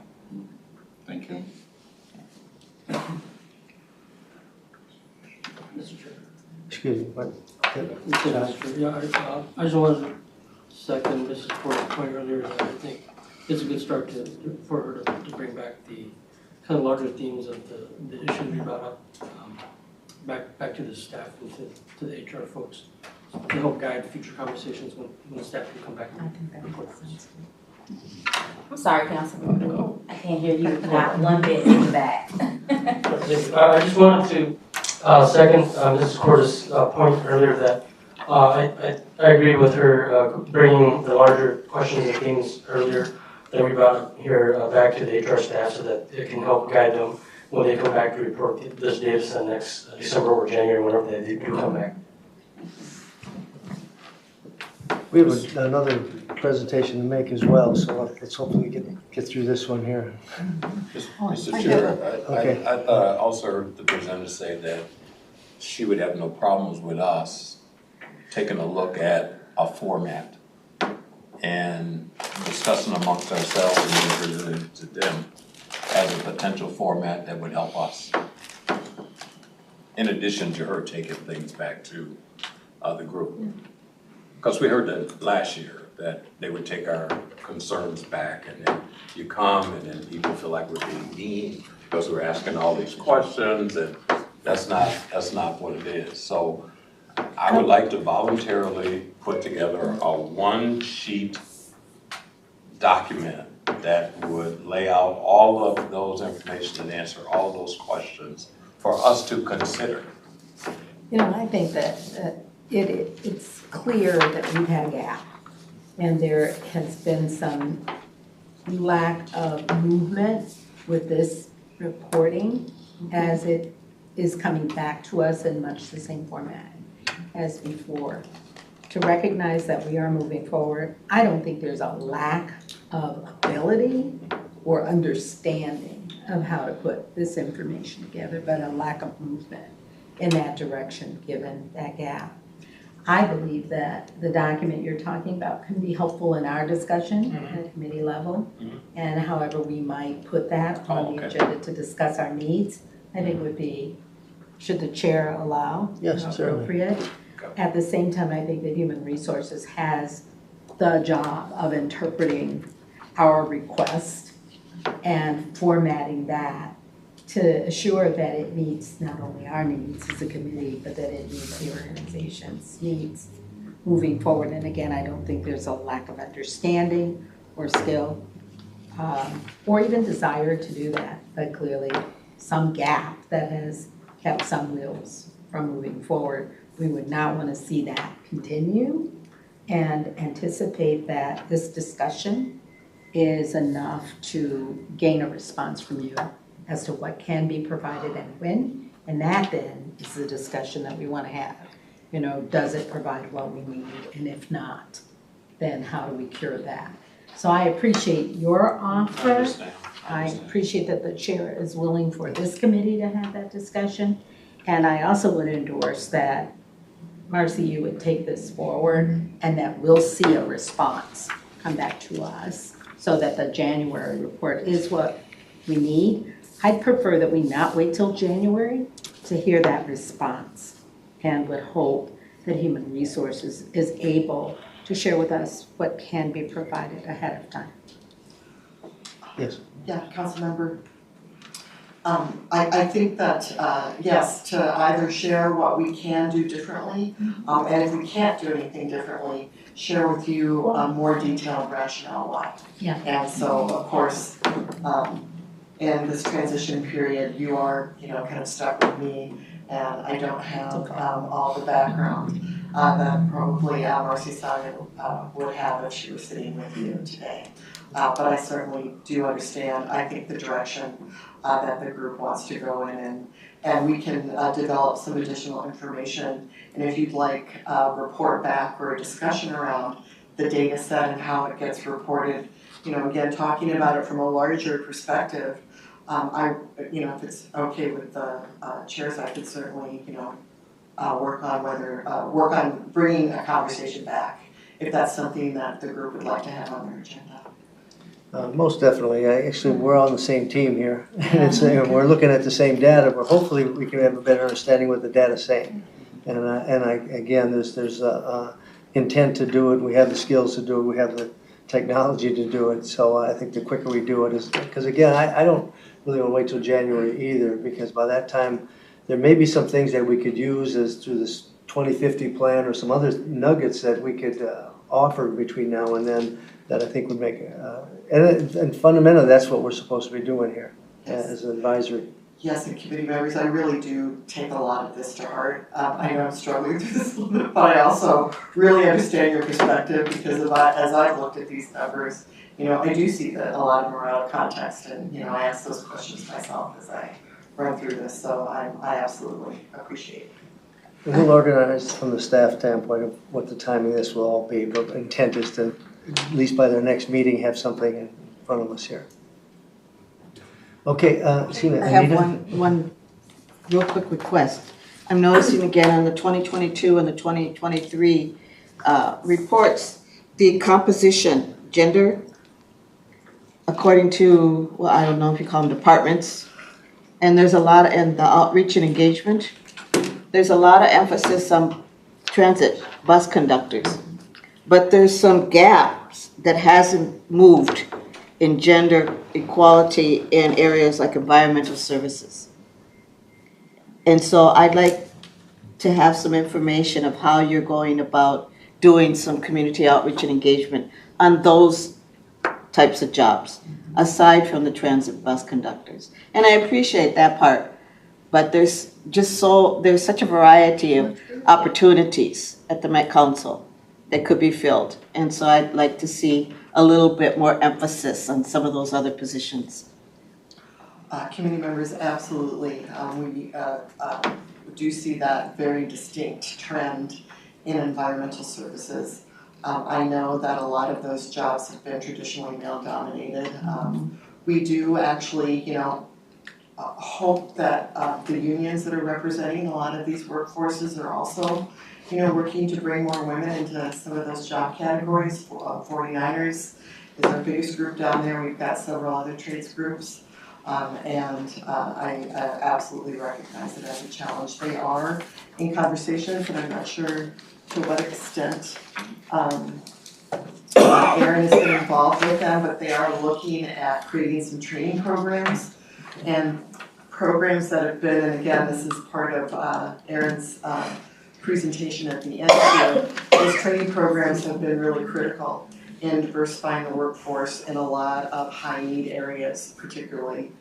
Thank you. Mr. Chair. Excuse me, what? Yeah, I just wanted to second Mrs. Porter's point earlier that I think it's a good start for her to bring back the kind of larger themes of the issues we brought up back to the staff and to the HR folks to help guide future conversations when the staff can come back and report. I'm sorry, Councilman. I can't hear you, not one bit in the back. I just wanted to second Mrs. Porter's point earlier that I agree with her bringing the larger questions and themes earlier that we brought here back to the HR staff so that it can help guide them when they come back to report this data set next December or January, whenever they do come back. We have another presentation to make as well, so let's hopefully get through this one here. Mr. Chair, Okay. I thought I also heard the presenter say that she would have no problems with us taking a look at a format and discussing amongst ourselves and then presenting it to them as a potential format that would help us. In addition to her taking things back to the group. Because we heard that last year, that they would take our concerns back and then you come and then people feel like we're being mean because we're asking all these questions and that's not what it is. So I would like to voluntarily put together a one-sheet document that would lay out all of those information and answer all those questions for us to consider. You know, I think that it's clear that we've had a gap and there has been some lack of movement with this reporting as it is coming back to us in much the same format as before. To recognize that we are moving forward, I don't think there's a lack of ability or understanding of how to put this information together, but a lack of movement in that direction given that gap. I believe that the document you're talking about can be helpful in our discussion at a committee level, and however we might put that on the agenda to discuss our needs, I think would be, should the chair allow, appropriate. At the same time, I think that Human Resources has the job of interpreting our request and formatting that to assure that it meets not only our needs as a committee, but that it meets the organization's needs moving forward. And again, I don't think there's a lack of understanding or skill, or even desire to do that, but clearly some gap that has kept some wheels from moving forward. We would not want to see that continue, and anticipate that this discussion is enough to gain a response from you as to what can be provided and when. And that then is the discussion that we want to have. You know, does it provide what we need? And if not, then how do we cure that? So I appreciate your offer. I appreciate that the chair is willing for this committee to have that discussion. And I also would endorse that, Marcy, you would take this forward and that we'll see a response come back to us so that the January report is what we need. I'd prefer that we not wait till January to hear that response, and would hope that Human Resources is able to share with us what can be provided ahead of time. Yes. Yeah, Councilmember. I think that, yes, to either share what we can do differently, and if we can't do anything differently, share with you a more detailed rationale why. Yeah. And so, of course, in this transition period, you are, kind of stuck with me, and I don't have all the background that probably Marcy would have if she was sitting with you today. But I certainly do understand, I think, the direction that the group wants to go in, and we can develop some additional information. And if you'd like a report back or a discussion around the data set and how it gets reported, again, talking about it from a larger perspective, if it's okay with the chairs, I could certainly, work on bringing a conversation back, if that's something that the group would like to have on their agenda. Most definitely. Actually, we're on the same team here. And we're looking at the same data, but hopefully we can have a better understanding what the data's saying. Again, there's intent to do it. We have the skills to do it. We have the technology to do it. So I think the quicker we do it is, because again, I don't really want to wait till January either, because by that time there may be some things that we could use as through this 2050 plan or some other nuggets that we could offer between now and then that I think would make and fundamentally that's what we're supposed to be doing here as an advisory. Yes, and committee members, I really do take a lot of this to heart. I know I'm struggling through this a little bit, but I also really understand your perspective, because as I've looked at these numbers, I do see that a lot of them are out of context, and I ask those questions myself as I run through this, so I absolutely appreciate it. We'll organize from the staff standpoint of what the timing of this will all be, but intent is to, at least by the next meeting, have something in front of us here. Okay, Sina, I have one real quick request. I'm noticing again on the 2022 and the 2023 reports, the composition, gender, according to, well, I don't know if you call them departments, and there's a lot, and the outreach and engagement, there's a lot of emphasis on transit bus conductors, but there's some gaps that hasn't moved in gender equality in areas like environmental services. And so I'd like to have some information of how you're going about doing some community outreach and engagement on those types of jobs, aside from the transit bus conductors. And I appreciate that part, but there's such a variety of opportunities at the Met Council that could be filled. And so I'd like to see a little bit more emphasis on some of those other positions. Committee members, absolutely. We do see that very distinct trend in environmental services. I know that a lot of those jobs have been traditionally male-dominated. We do actually, hope that the unions that are representing a lot of these workforces are also, working to bring more women into some of those job categories. 49ers is our biggest group down there. We've got several other trades groups. I absolutely recognize it as a challenge. They are in conversation, but I'm not sure to what extent Aaron has been involved with them, but they are looking at creating some training programs and programs that have been, and again, this is part of Erin's presentation at the end here, those training programs have been really critical in diversifying the workforce in a lot of high-need areas, particularly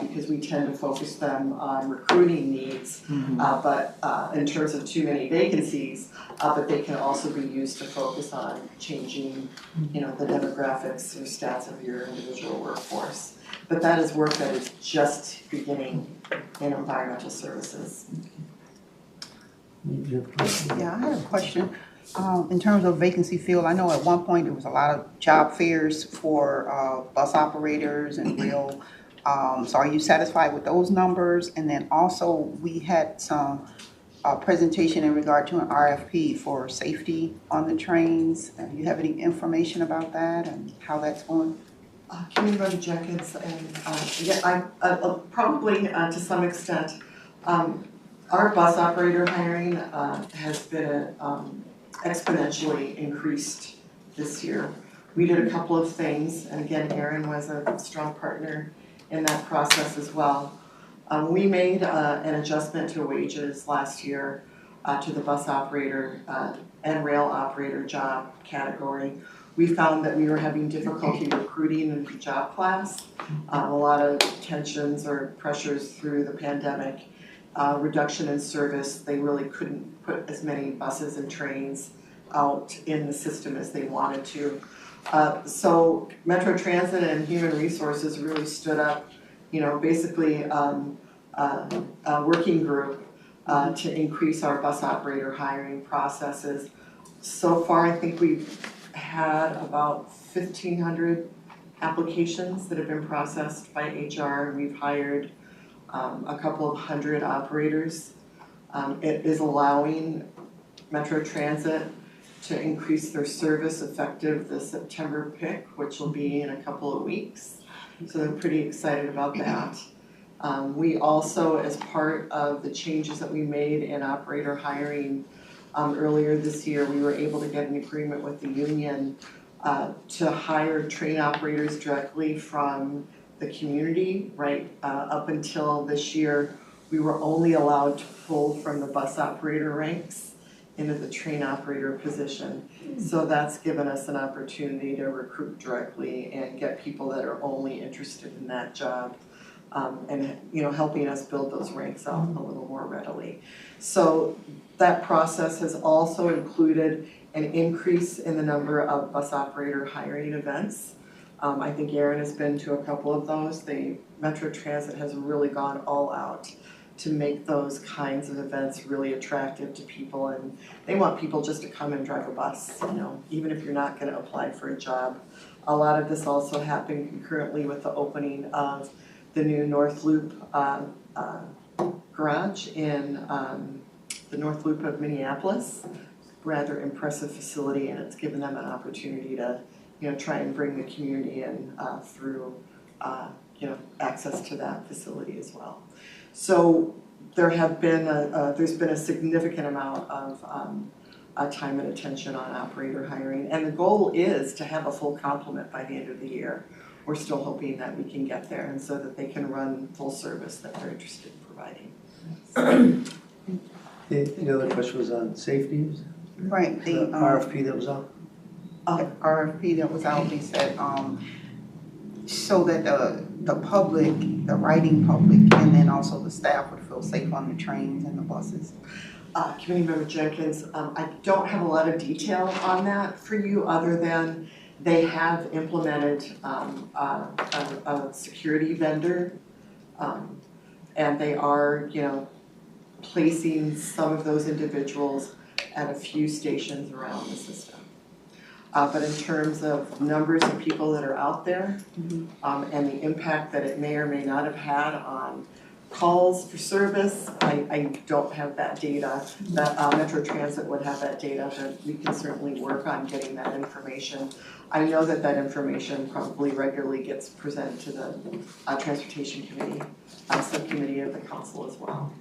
because we tend to focus them on recruiting needs, but in terms of too many vacancies, but they can also be used to focus on changing, the demographics or stats of your individual workforce. But that is work that is just beginning in environmental services. Yeah, I had a question. In terms of vacancy field, I know at one point there was a lot of job fairs for bus operators and rail. So are you satisfied with those numbers? And then also we had some presentation in regard to an RFP for safety on the trains. Do you have any information about that and how that's going? Community Jenkins, and probably to some extent, our bus operator hiring has been exponentially increased this year. We did a couple of things, and again, Erin was a strong partner in that process as well. We made an adjustment to wages last year to the bus operator and rail operator job category. We found that we were having difficulty recruiting in the job class. A lot of tensions or pressures through the pandemic, reduction in service. They really couldn't put as many buses and trains out in the system as they wanted to. So Metro Transit and Human Resources really stood up, basically a working group to increase our bus operator hiring processes. So far, I think we've had about 1,500 applications that have been processed by HR. We've hired a couple of hundred operators. It is allowing Metro Transit to increase their service effective the September pick, which will be in a couple of weeks. So they're pretty excited about that. We also, as part of the changes that we made in operator hiring earlier this year, we were able to get an agreement with the union to hire train operators directly from the community. Right up until this year, we were only allowed to pull from the bus operator ranks into the train operator position. So that's given us an opportunity to recruit directly and get people that are only interested in that job, and helping us build those ranks out a little more readily. So that process has also included an increase in the number of bus operator hiring events. I think Erin has been to a couple of those. Metro Transit has really gone all out to make those kinds of events really attractive to people, and they want people just to come and drive a bus, even if you're not going to apply for a job. A lot of this also happened concurrently with the opening of the new North Loop garage in the North Loop of Minneapolis. Rather impressive facility, and it's given them an opportunity to try and bring the community in through access to that facility as well. So there's been a significant amount of time and attention on operator hiring, and the goal is to have a full complement by the end of the year. We're still hoping that we can get there, and so that they can run full service that they're interested in providing. The other question was on safety. Right, the RFP that was out. RFP that was out, they said, so that the public, the riding public, and then also the staff would feel safe on the trains and the buses. Committee Member Jenkins, I don't have a lot of detail on that for you, other than they have implemented a security vendor, and they are, placing some of those individuals at a few stations around the system. But in terms of numbers of people that are out there, and the impact that it may or may not have had on calls for service, I don't have that data. Metro Transit would have that data, but we can certainly work on getting that information. I know that information probably regularly gets presented to the Transportation Committee, Subcommittee of the Council as well.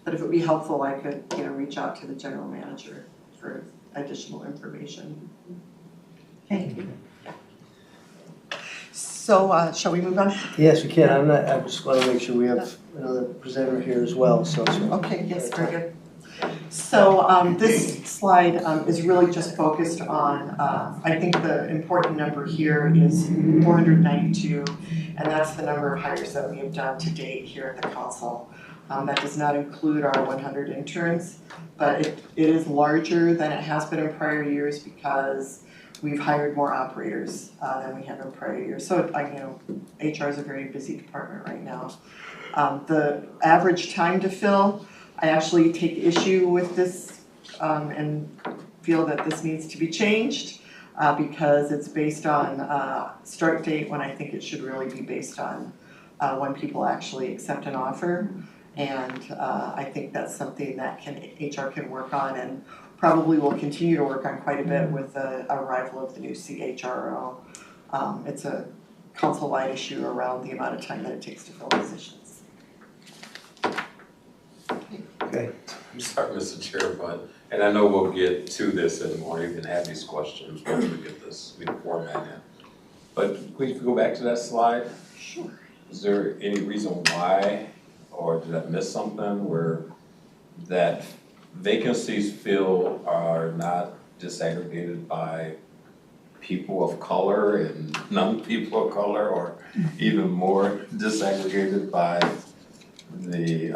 But if it would be helpful, I could reach out to the General Manager for additional information. Thank you. So, shall we move on? Yes, we can. I just want to make sure we have another presenter here as well, so. Okay, yes, very good. So this slide is really just focused on, I think the important number here is 492, and that's the number of hires that we have done to date here at the council. That does not include our 100 interns, but it is larger than it has been in prior years because we've hired more operators than we have in prior years. So, HR is a very busy department right now. The average time to fill, I actually take issue with this and feel that this needs to be changed because it's based on start date when I think it should really be based on when people actually accept an offer. And I think that's something that HR can work on and probably will continue to work on quite a bit with the arrival of the new CHRO. It's a council-wide issue around the amount of time that it takes to fill positions. Okay. I'm sorry, Mr. Chair, but, and I know we'll get to this and more, you can have these questions once we get this format in. But could you go back to that slide? Sure. Is there any reason why, or did I miss something where that vacancies filled are not disaggregated by people of color and non-people of color, or even more disaggregated by the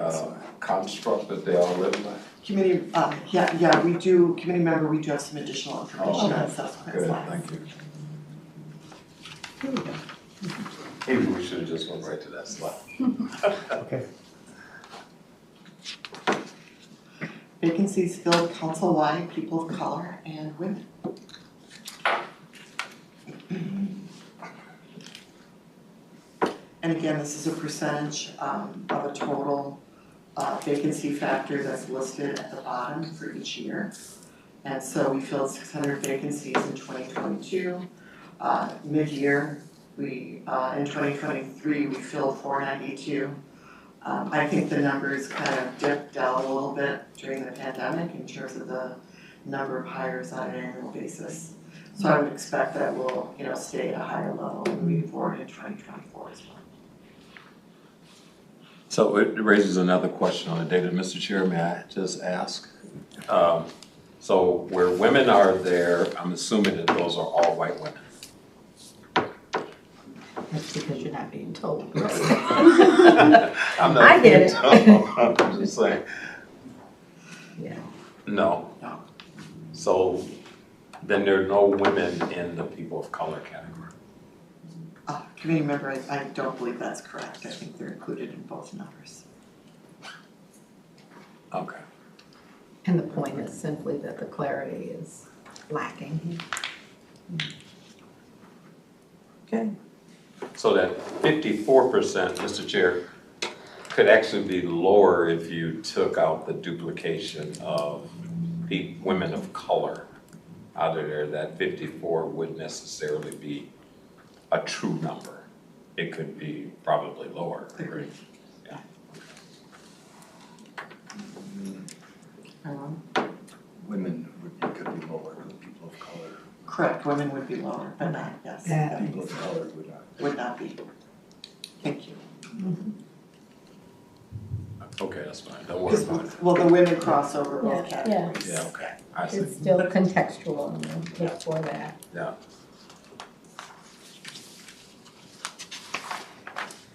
construct that they all live by? Committee, yeah, we do, committee member, we do have some additional information on subsequent Good, slides. thank you. Here we go. Maybe we should have just went right to that slide. Okay. Vacancies filled council-wide, people of color and women. And again, this is a percentage of a total vacancy factor that's listed at the bottom for each year. And so we filled 600 vacancies in 2022. Mid-year, in 2023, we filled 492. I think the numbers kind of dipped down a little bit during the pandemic in terms of the number of hires on an annual basis. So I would expect that we'll, stay at a higher level moving forward in 2024 as well. So it raises another question on the data. Mr. Chair, may I just ask? So where women are there, I'm assuming that those are all white women. That's because you're not being told. I'm not I get it. I'm just saying. Yeah. No. No. So then there are no women in the people of color category. Committee member, I don't believe that's correct. I think they're included in both numbers. Okay. And the point is simply that the clarity is lacking. Okay. So that 54%, Mr. Chair, could actually be lower if you took out the duplication of women of color out of there. That 54 wouldn't necessarily be a true number. It could be probably lower. Agreed. Yeah. Women could be lower than people of color. Correct, women would be lower, but not, yes. Yeah. People of color would not. Would not be. Thank you. Okay, that's fine. Don't worry about it. Well, the women cross over both Yeah, categories. Yeah, okay. I see. It's still contextual and we'll look for that. Yeah.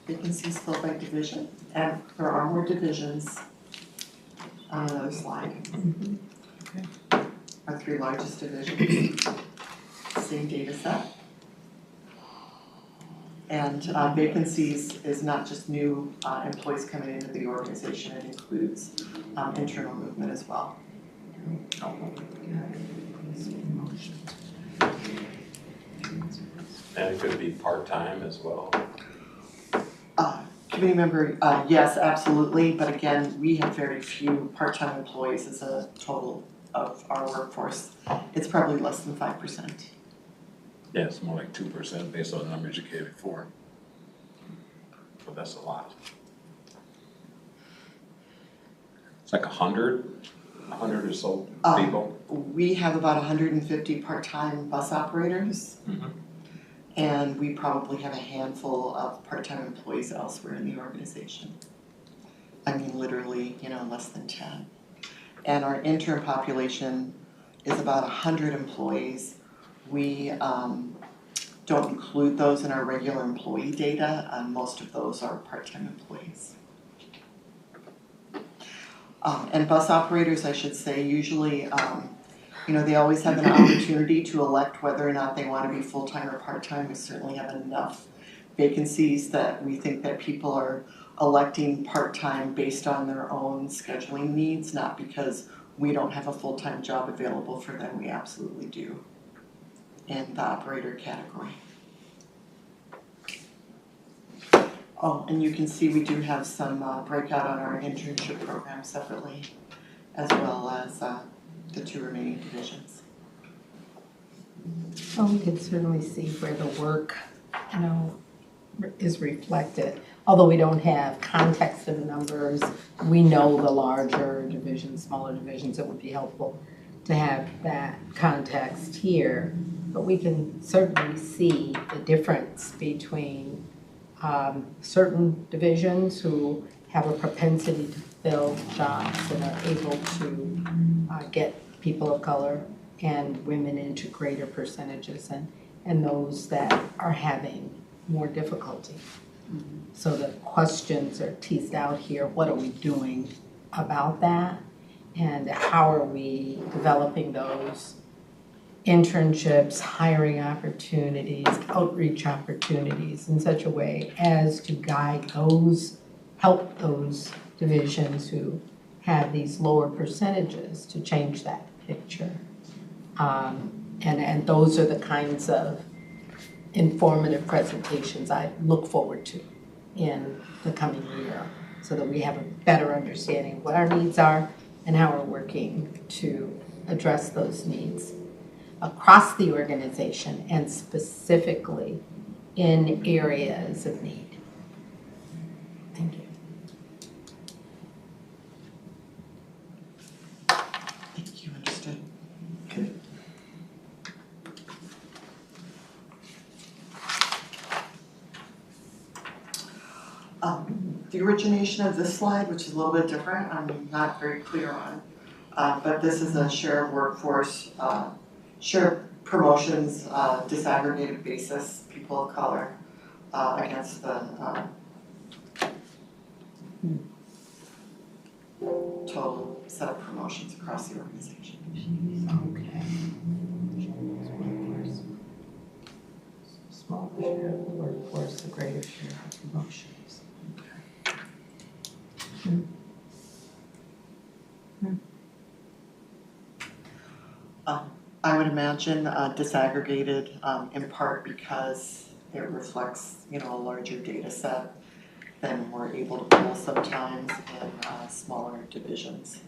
Vacancies filled by division, and there are more divisions on another slide. Our three largest divisions, same data set. And vacancies is not just new employees coming into the organization, it includes internal movement as well. And it could be part-time as well. Committee member, yes, absolutely, but again, we have very few part-time employees as a total of our workforce. It's probably less than 5%. Yeah, it's more like 2% based on the numbers you gave before. But that's a lot. It's like 100 or so people. We have about 150 part-time bus operators. And we probably have a handful of part-time employees elsewhere in the organization. I mean, literally, less than 10. And our intern population is about 100 employees. We don't include those in our regular employee data. Most of those are part-time employees. And bus operators, I should say, usually, they always have an opportunity to elect whether or not they want to be full-time or part-time. We certainly have enough vacancies that we think that people are electing part-time based on their own scheduling needs, not because we don't have a full-time job available for them. We absolutely do in the operator category. Oh, and you can see we do have some breakout on our internship program separately, as well as the 2 remaining divisions. Well, we can certainly see where the work, is reflected. Although we don't have context of numbers, we know the larger divisions, smaller divisions, it would be helpful to have that context here. But we can certainly see the difference between certain divisions who have a propensity to fill jobs and are able to get people of color and women into greater percentages, and those that are having more difficulty. So the questions are teased out here. What are we doing about that? And how are we developing those internships, hiring opportunities, outreach opportunities in such a way as to guide those, help those divisions who have these lower percentages to change that picture. And those are the kinds of informative presentations I look forward to in the coming year, so that we have a better understanding of what our needs are and how we're working to address those needs across the organization and specifically in areas of need. Thank you. Thank you, understood. Okay. The origination of this slide, which is a little bit different, I'm not very clear on, but this is a shared workforce, shared promotions, disaggregated basis, people of color, against the total set of promotions across the organization. Okay. Small share of the workforce, the greater share of promotions. I would imagine disaggregated in part because it reflects, a larger data set than we're able to pull sometimes in smaller divisions.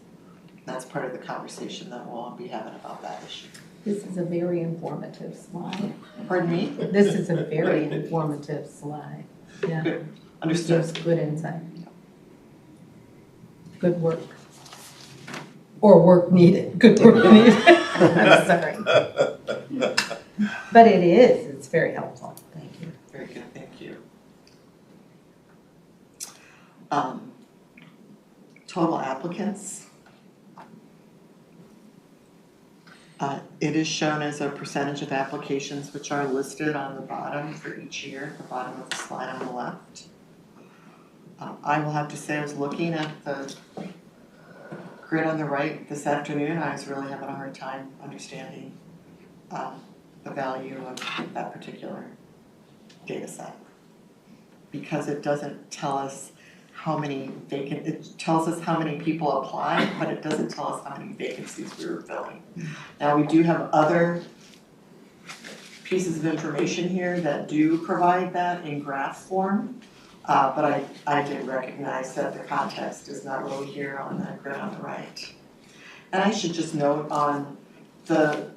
That's part of the conversation that we'll be having about that issue. This is a very informative slide. Pardon me? This is a very informative slide. Yeah. Good. Understood. Gives good insight. Good work. Or work needed. Good work needed. I'm sorry. But it is. It's very helpful. Thank you. Very good. Thank you. Total applicants. It is shown as a percentage of applications which are listed on the bottom for each year, at the bottom of the slide on the left. I will have to say I was looking at the grid on the right this afternoon. I was really having a hard time understanding the value of that particular data set, because it doesn't tell us how many it tells us how many people applied, but it doesn't tell us how many vacancies we were filling. Now we do have other pieces of information here that do provide that in graph form, but I did recognize that the context is not really here on that grid on the right. And I should just note on the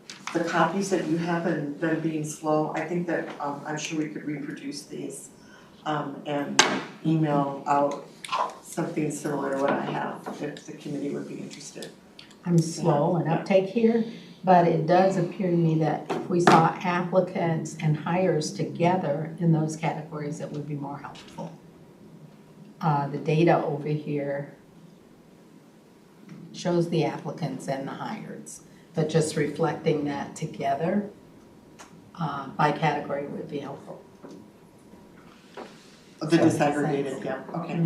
copies that you have and them being slow, I think that I'm sure we could reproduce these and email out something similar to what I have if the committee would be interested. I'm slow in uptake here. But it does appear to me that if we saw applicants and hires together in those categories, it would be more helpful. The data over here shows the applicants and the hires, but just reflecting that together by category would be helpful. The disaggregated, yeah, okay.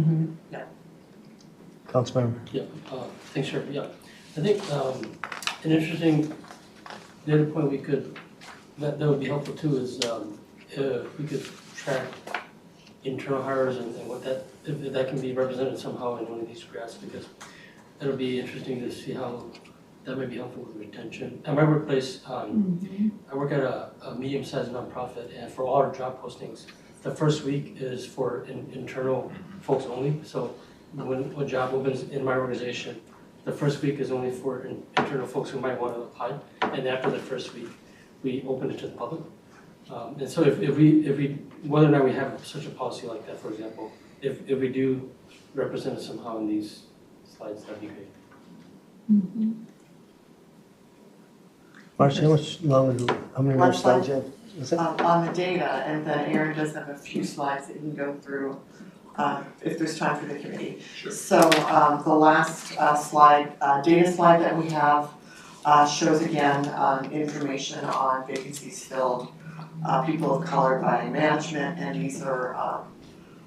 Councilmember. Yeah, thanks, Sheriff. Yeah, I think an interesting data point we could, that would be helpful too, is if we could track internal hires and what that, if that can be represented somehow in one of these graphs, because it'll be interesting to see how that might be helpful with retention. At my workplace, I work at a medium-sized nonprofit, and for all our job postings, the first week is for internal folks only. So when a job opens in my organization, the first week is only for internal folks who might want to apply, and after the first week, we open it to the public. And so if we, whether or not we have such a policy like that, for example, if we do represent it somehow in these slides, that'd be great. Marcy, how many more slides you have? Is it? On the data, and then Aaron does have a few slides that he can go through if there's time for the committee. Sure. So the last slide, data slide that we have shows again information on vacancies filled, people of color by management, and these are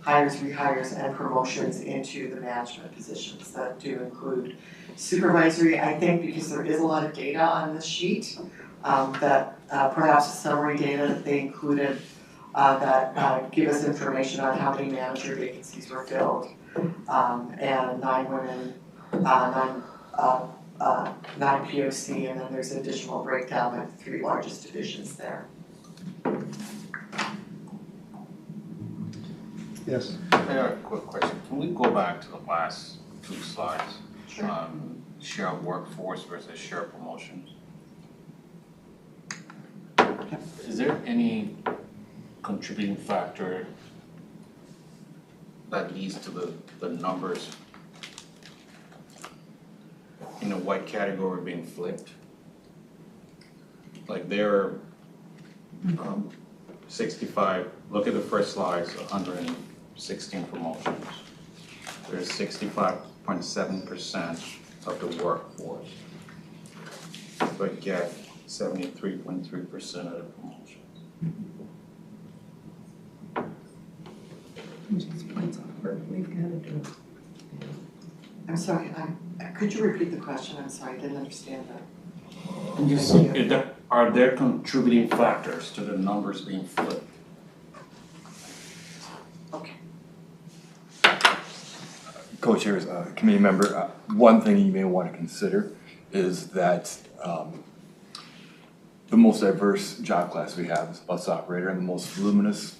hires, rehires, and promotions into the management positions that do include supervisory. I think because there is a lot of data on this sheet, that perhaps the summary data that they included that give us information on how many manager vacancies were filled, and 9 women, 9 POC, and then there's an additional breakdown of the 3 largest divisions there. Yes. I have a quick question. Can we go back to the last 2 slides? Sure. Share workforce versus share promotions. Is there any contributing factor that leads to the numbers in the white category being flipped? Like there are 65, look at the first slides, 116 promotions. There's 65.7% of the workforce, but get 73.3% of the promotions. We've got to do. I'm sorry, could you repeat the question? I'm sorry, I didn't understand that. Are there contributing factors to the numbers being flipped? Okay. Co-chairs, committee member, one thing you may want to consider is that the most diverse job class we have is bus operator, and the most voluminous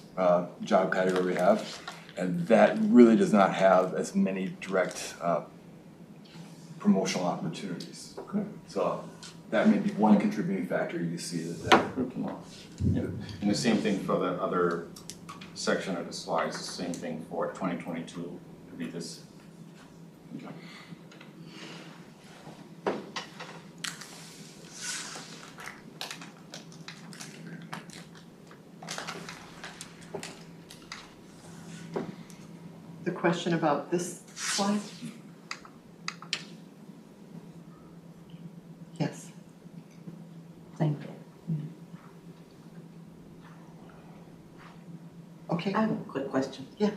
job category we have, and that really does not have as many direct promotional opportunities. Okay. So that may be one contributing factor you see that. Yeah. And the same thing for the other section of the slides, the same thing for 2022 to be this. Okay. The question about this slide? Yes. Thank you. Okay. I have a quick question. Yeah.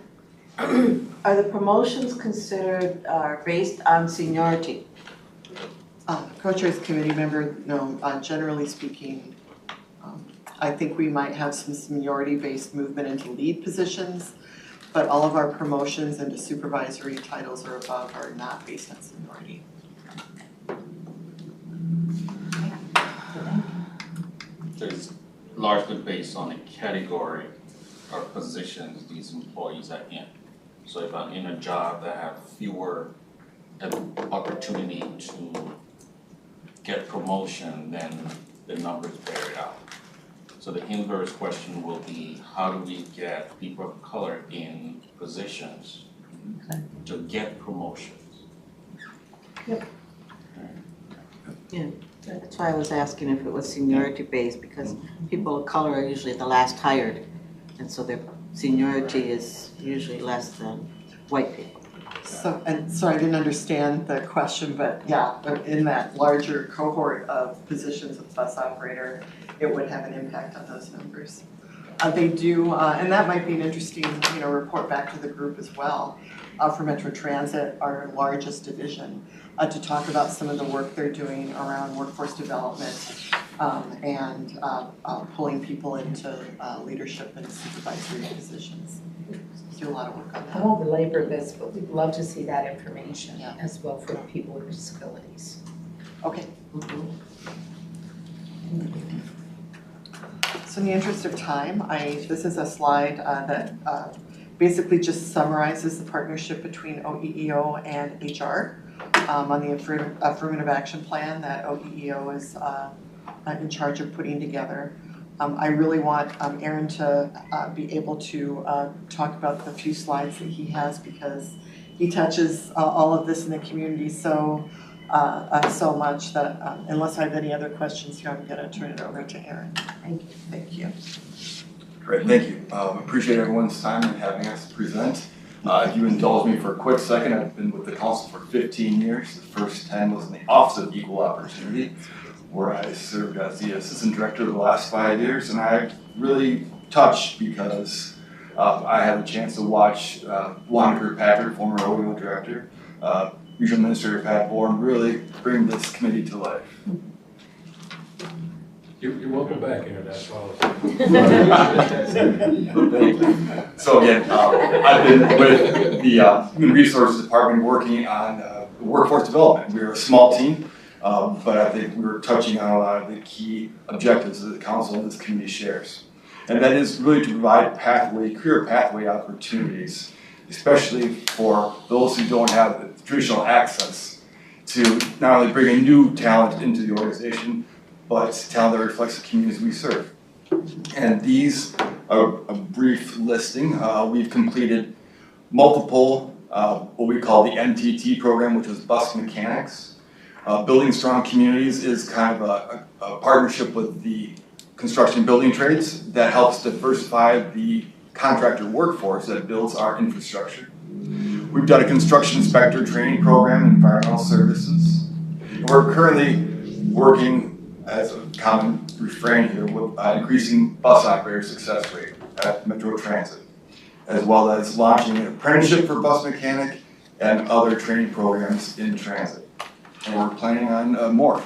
Are the promotions considered based on seniority? Co-chairs committee member, no, generally speaking, I think we might have some seniority-based movement into lead positions, but all of our promotions into supervisory titles or above are not based on seniority. So it's largely based on the category or positions these employees are in. So if I'm in a job that have fewer opportunity to get promotion, then the numbers bear it out. So the inverse question will be, how do we get people of color in positions to get promotions? Yep. Yeah. That's why I was asking if it was seniority based, because people of color are usually the last hired, and so their seniority is usually less than white people. So I didn't understand the question, but yeah, in that larger cohort of positions of bus operator, it would have an impact on those numbers. They do, and that might be an interesting, report back to the group as well, for Metro Transit, our largest division, to talk about some of the work they're doing around workforce development, and pulling people into leadership and supervisory positions. Do a lot of work on I that. won't belabor this, but we'd love to see that information Yeah. as well for people with disabilities. Okay. So in the interest of time, this is a slide that basically just summarizes the partnership between OEEO and HR on the affirmative action plan that OEEO is in charge of putting together. I really want Aaron to be able to talk about the few slides that he has, because he touches all of this in the community so much that unless I have any other questions here, I'm going to turn it over to Aaron. Thank you. Thank you. Great, thank you. Appreciate everyone's time and having us present. If you indulge me for a quick second, I've been with the council for 15 years. The first 10 was in the Office of Equal Opportunity, where I served as the assistant director the last 5 years, and I really touched because I had a chance to watch Juan Kirkpatrick, former OEO director, Regional Administrator Pat Bourne, really bring this committee to life. You're welcome back, Aaron, that's all. So again, I've been with the Human Resources Department working on workforce development. We're a small team, but I think we were touching on a lot of the key objectives that the council and this community shares. And that is really to provide career pathway opportunities, especially for those who don't have the traditional access to not only bring in new talent into the organization, but talent that reflects the communities we serve. And these are a brief listing. We've completed multiple, what we call the NTT program, which is bus mechanics. Building Strong Communities is kind of a partnership with the construction building trades that helps diversify the contractor workforce that builds our infrastructure. We've done a construction inspector training program in environmental services. We're currently working, as a common refrain here, with increasing bus operator success rate at Metro Transit, as well as launching an apprenticeship for bus mechanic and other training programs in transit. And we're planning on more.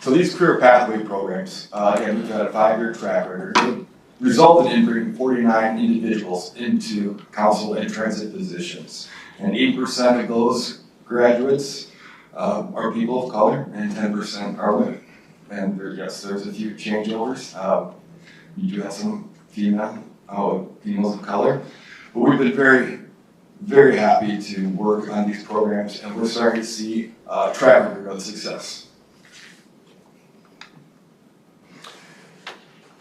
So these career pathway programs, again, we've had a 5-year track record. It resulted in bringing 49 individuals into council and transit positions. And 8% of those graduates are people of color, and 10% are women. And there's a few changeovers. You do have some females of color, but we've been very, very happy to work on these programs, and we're starting to see a track record of success.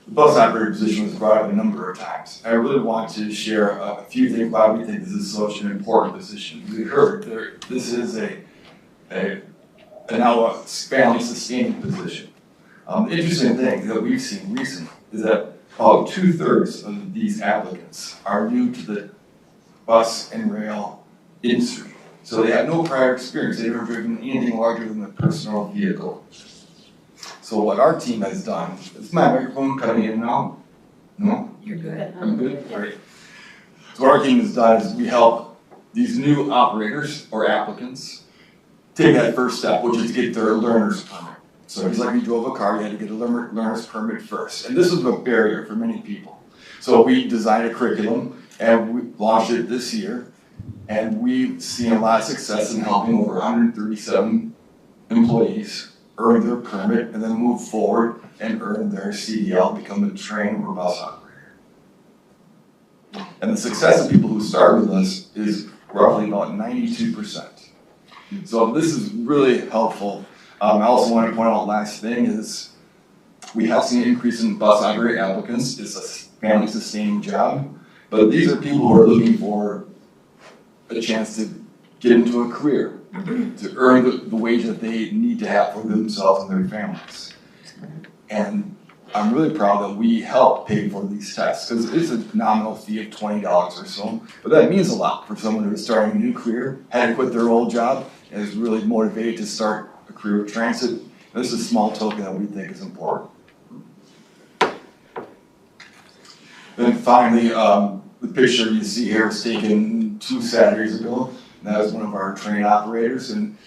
The bus operator position was brought up a number of times. I really want to share a few things why we think this is such an important position. We heard this is now a family sustaining position. The interesting thing that we've seen recently is that about 2/3 of these applicants are new to the bus and rail industry. So they had no prior experience. They've never driven anything larger than a personal vehicle. So what our team has done, is my microphone cutting in now? No? You're good. I'm good? Great. So what our team has done is we help these new operators or applicants take that first step, which is get their learner's permit. So just like you drove a car, you had to get a learner's permit first. And this was a barrier for many people. So we designed a curriculum and we launched it this year. And we've seen a lot of success in helping over 137 employees earn their permit and then move forward and earn their CDL, become a trained or bus operator. And the success of people who start with us is roughly about 92%. So this is really helpful. I also want to point out last thing is we have seen an increase in bus operator applicants. It's a family sustaining job, but these are people who are looking for a chance to get into a career to earn the wage that they need to have for themselves and their families. And I'm really proud that we help pay for these tests, because it's a nominal fee of $20 or so, but that means a lot for someone who's starting a new career, had to quit their old job, and is really motivated to start a career of transit. This is a small token that we think is important. Then finally, the picture you see here was taken 2 Saturdays ago. That was one of our train operators, and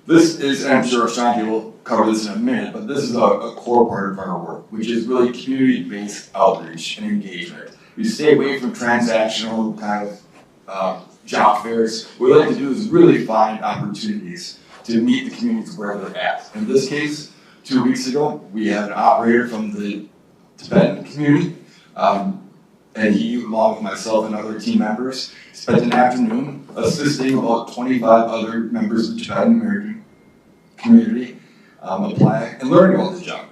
this is, and I'm sure Ashanti will cover this in a minute, but this is a core part of our work, which is really community-based outreach and engagement. We stay away from transactional kind of job fairs. What we like to do is really find opportunities to meet the communities where they're at. In this case, 2 weeks ago, we had an operator from the Tibetan community, and he, along with myself and other team members, spent an afternoon assisting about 25 other members of the Tibetan American community apply and learning about the job.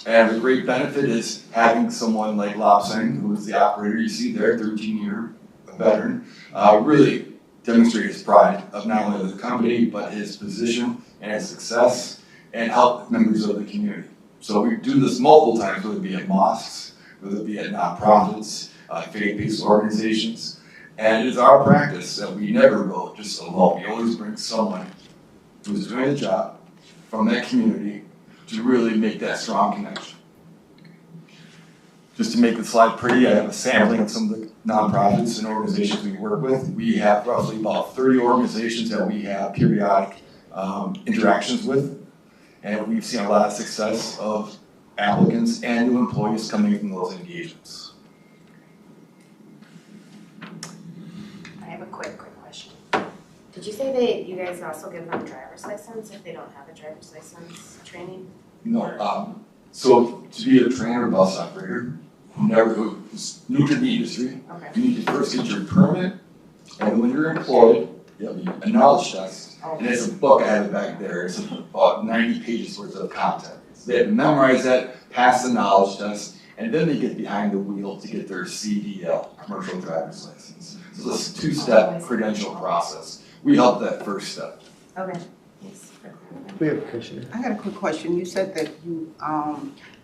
And the great benefit is having someone like Yassin, who is the operator you see there, 13-year veteran, really demonstrate his pride of not only the company, but his position and his success, and help members of the community. So we do this multiple times, whether it be at mosques, whether it be at nonprofits, faith-based organizations. And it is our practice that we never go just alone. We always bring someone who's doing the job from that community to really make that strong connection. Just to make the slide pretty, I have a sampling of some of the nonprofits and organizations we work with. We have roughly about 30 organizations that we have periodic interactions with, and we've seen a lot of success of applicants and new employees coming from those engagements. I have a quick question. Did you say that you guys also give them a driver's license if they don't have a driver's license training? No, so to be a trainer bus operator, who's new to the industry, Okay. you need to first get your permit, and when you're employed, you have a knowledge test, and it's a book, I have it back there, it's about 90 pages worth of content. So they have to memorize that, pass the knowledge test, and then they get behind the wheel to get their CDL, commercial driver's license. So this is a 2-step credential process. We help that first step. Okay. Thanks. We have a question. I got a quick question. You said that you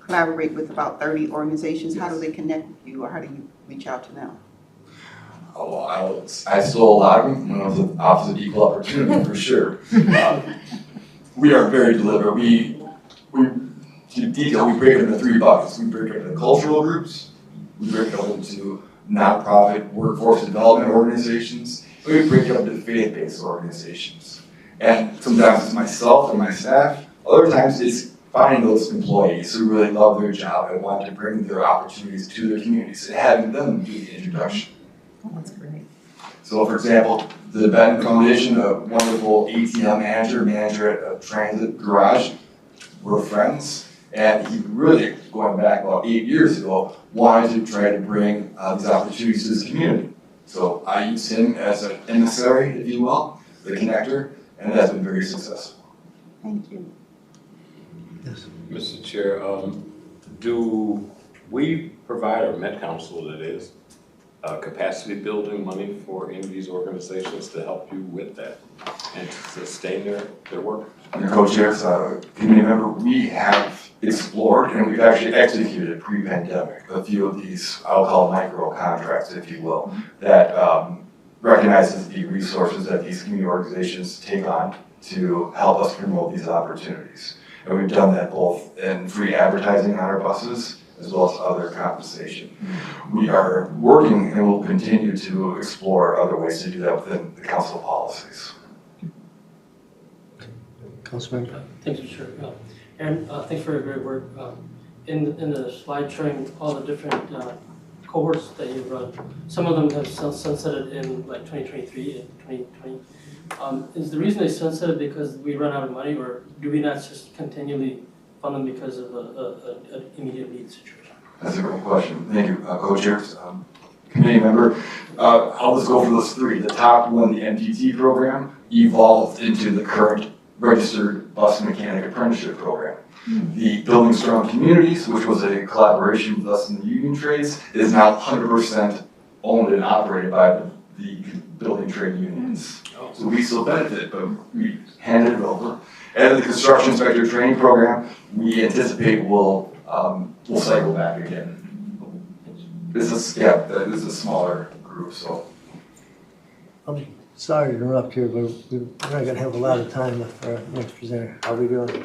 collaborate with about 30 organizations. How do they connect with you, or how do you reach out to them? Oh, I stole a lot of them when I was at Office of Equal Opportunity, for sure. We are very deliberate. To detail, we break it into 3 buckets. We break it into cultural groups, we break it up into nonprofit workforce development organizations, and we break it up into faith-based organizations. And sometimes it's myself and my staff, other times it's finding those employees who really love their job and want to bring their opportunities to their communities and having them do the introduction. Oh, that's great. So for example, the Benton Foundation, a wonderful ATM manager at a transit garage, we're friends, and he really, going back about 8 years ago, wanted to try to bring these opportunities to his community. So I used him as an emissary, if you will, the connector, and that's been very successful. Thank you. Yes. Mr. Chair, do we provide, or Met Council that is, capacity building money for any of these organizations to help you with that and to sustain their work? Under co-chairs, community member, we have explored and we've actually executed pre-pandemic a few of these, I'll call micro contracts, if you will, that recognizes the resources that these community organizations take on to help us promote these opportunities. And we've done that both in free advertising on our buses as well as other compensation. We are working and will continue to explore other ways to do that within the council policies. Councilman? Thanks, Mr. Chair. Aaron, thanks for your great work. In the slide showing all the different cohorts that you run, some of them have sunsetted in like 2023 and 2020. Is the reason they sunsetted because we run out of money, or do we not just continually fund them because of an immediate need situation? That's a great question. Thank you, co-chairs. Committee member, I'll just go for those 3. The top one, the MDT program, evolved into the current registered bus mechanic apprenticeship program. The Building Strong Communities, which was a collaboration with us in the union trades, is now 100% owned and operated by the building trade unions. So we still benefit, but we handed it over. And the construction inspector training program, we anticipate will cycle back again. This is a smaller group, so. I'm sorry to interrupt here, but we're not gonna have a lot of time left for our next presenter. How are we doing?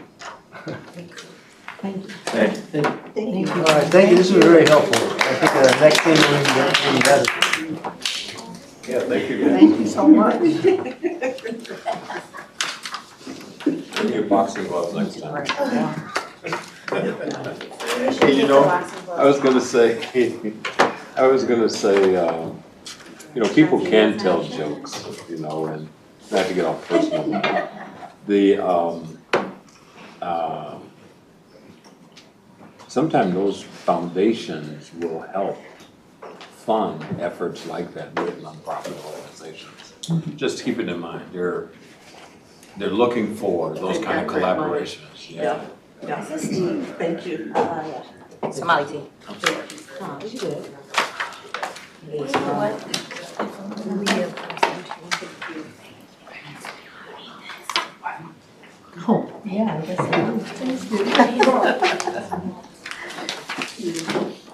Thank you. Thank you. Thank you. All right, thank you, this was very helpful. I think the next thing we're gonna get even better. Yeah, thank you. Thank you so much. Bring your boxing gloves next time. Hey, you know, I was gonna say, you know, people can tell jokes, you know, and not to get off personal. Sometimes those foundations will help fund efforts like that with nonprofit organizations. Just keep it in mind. They're looking for those kind of collaborations. Yeah. Thank you. Somali tea. I'm sorry. Oh, you good. Oh, yeah, I guess so.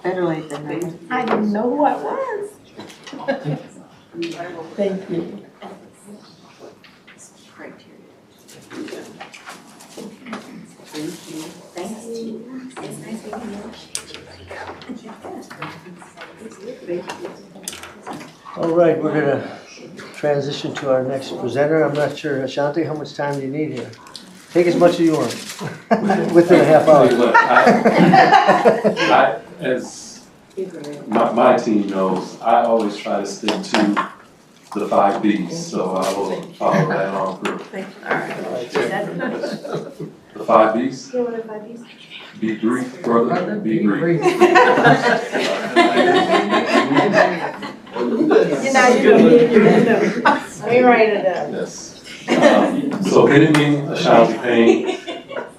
Better late than never. I didn't know who I was. Thank you. All right, we're gonna transition to our next presenter. I'm not sure, Ashanti, how much time do you need here? Take as much as you want, within a half hour. Look, as my team knows, I always try to stick to the 5 Bs, so I will follow that on through. The 5 Bs? Yeah, what are 5 Bs? Be brief, brother, be brief. You're not even let me write it down. Yes. So good evening, Ashanti Payne,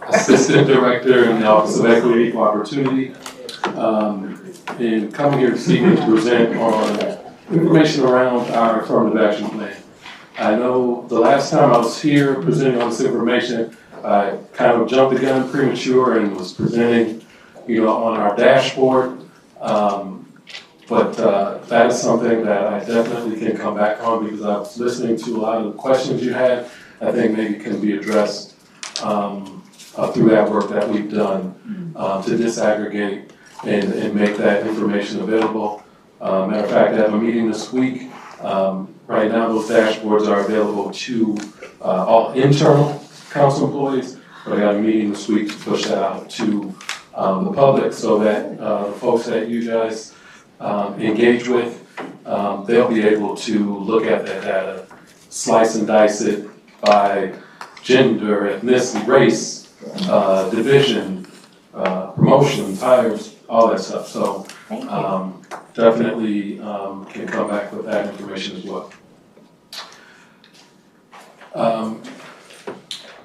Assistant Director in the Office of Equity and Equal Opportunity. And coming here this evening to present on information around our affirmative action plan. I know the last time I was here presenting on this information, I kind of jumped the gun premature and was presenting, you know, on our dashboard. But that is something that I definitely can come back on because I was listening to a lot of the questions you had. I think maybe can be addressed through that work that we've done to disaggregate and make that information available. Matter of fact, I have a meeting this week. Right now, those dashboards are available to all internal council employees, but I got a meeting this week to push that out to the public so that the folks that you guys engage with, they'll be able to look at that data, slice and dice it by gender, ethnicity, race, division, promotion, hires, all that stuff. So definitely can come back with that information as well.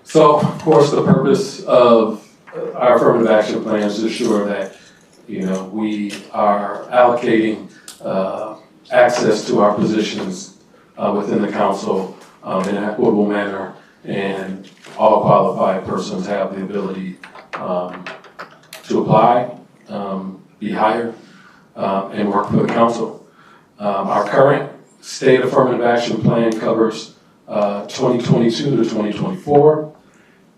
So, of course, the purpose of our affirmative action plan is to ensure that, you know, we are allocating access to our positions within the council in an equitable manner, and all qualified persons have the ability to apply, be hired, and work for the council. Our current state affirmative action plan covers 2022 to 2024.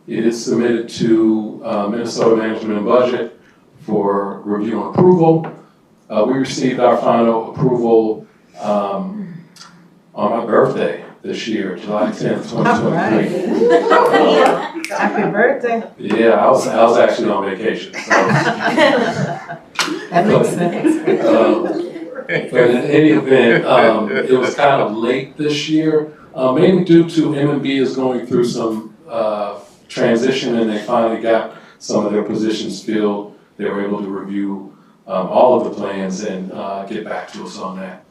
It is submitted to Minnesota Management and Budget for review and approval. We received our final approval on my birthday this year, July 10th, 2023. Happy birthday. Yeah, I was actually on vacation. So. That makes sense. But in any event, it was kind of late this year, mainly due to M&B is going through some transition, and they finally got some of their positions filled. They were able to review all of the plans and get back to us on that.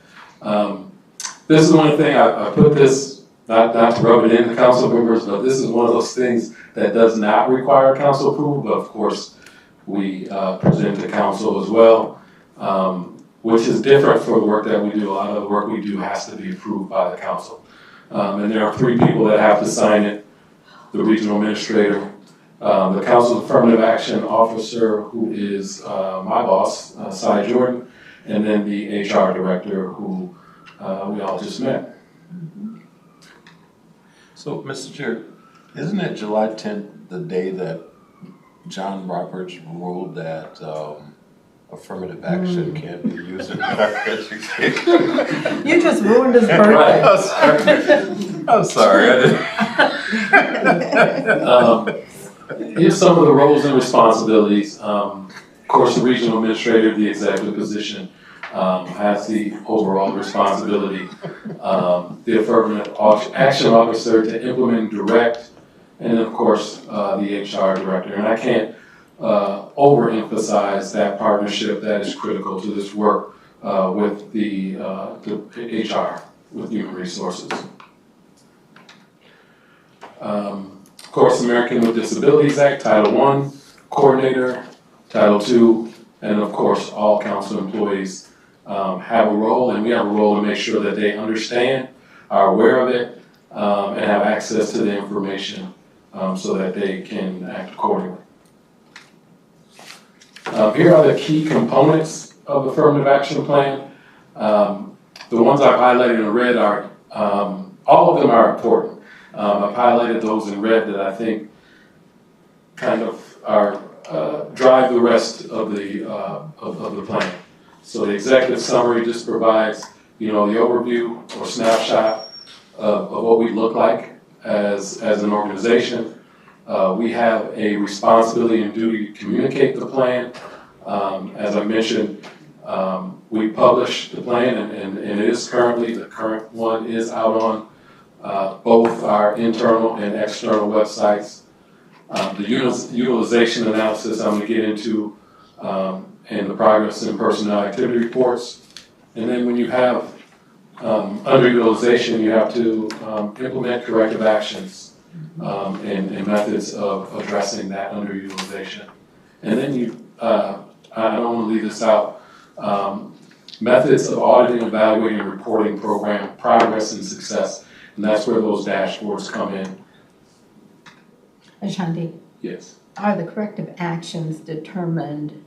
This is one thing, I put this, not to rub it in the council members, but this is one of those things that does not require council approval, but of course, we present to council as well. which is different for the work that we do. A lot of the work we do has to be approved by the council. And there are 3 people that have to sign it: the regional administrator, the council's affirmative action officer, who is my boss, Cy Jordan, and then the HR director, who we all just met. So, Mr. Chair, isn't it July 10th the day that John Roberts ruled that affirmative action can't be used in higher education? You just ruined his birthday. I'm sorry, I didn't. Here's some of the roles and responsibilities. Of course, the regional administrator, the executive position, has the overall responsibility. The affirmative action officer to implement, direct, and then of course the HR director. And I can't overemphasize that partnership that is critical to this work with the HR, with human resources. Of course, American with Disabilities Act, Title I, coordinator, Title II, and of course, all council employees have a role, and we have a role to make sure that they understand, are aware of it, and have access to the information so that they can act accordingly. Here are the key components of the affirmative action plan. The ones I've highlighted in red are, all of them are important. I've highlighted those in red that I think kind of are drive the rest of the plan. So the executive summary just provides, the overview or snapshot of what we look like as an organization. We have a responsibility and duty to communicate the plan. As I mentioned, we publish the plan, and it is currently, the current one is out on both our internal and external websites. The utilization analysis I'm going to get into, and the progress in personnel activity reports. And then when you have underutilization, you have to implement corrective actions and methods of addressing that underutilization. And then I don't want to leave this out, methods of auditing, evaluating, and reporting program progress and success. And that's where those dashboards come in. Ashanti, Yes. are the corrective actions determined,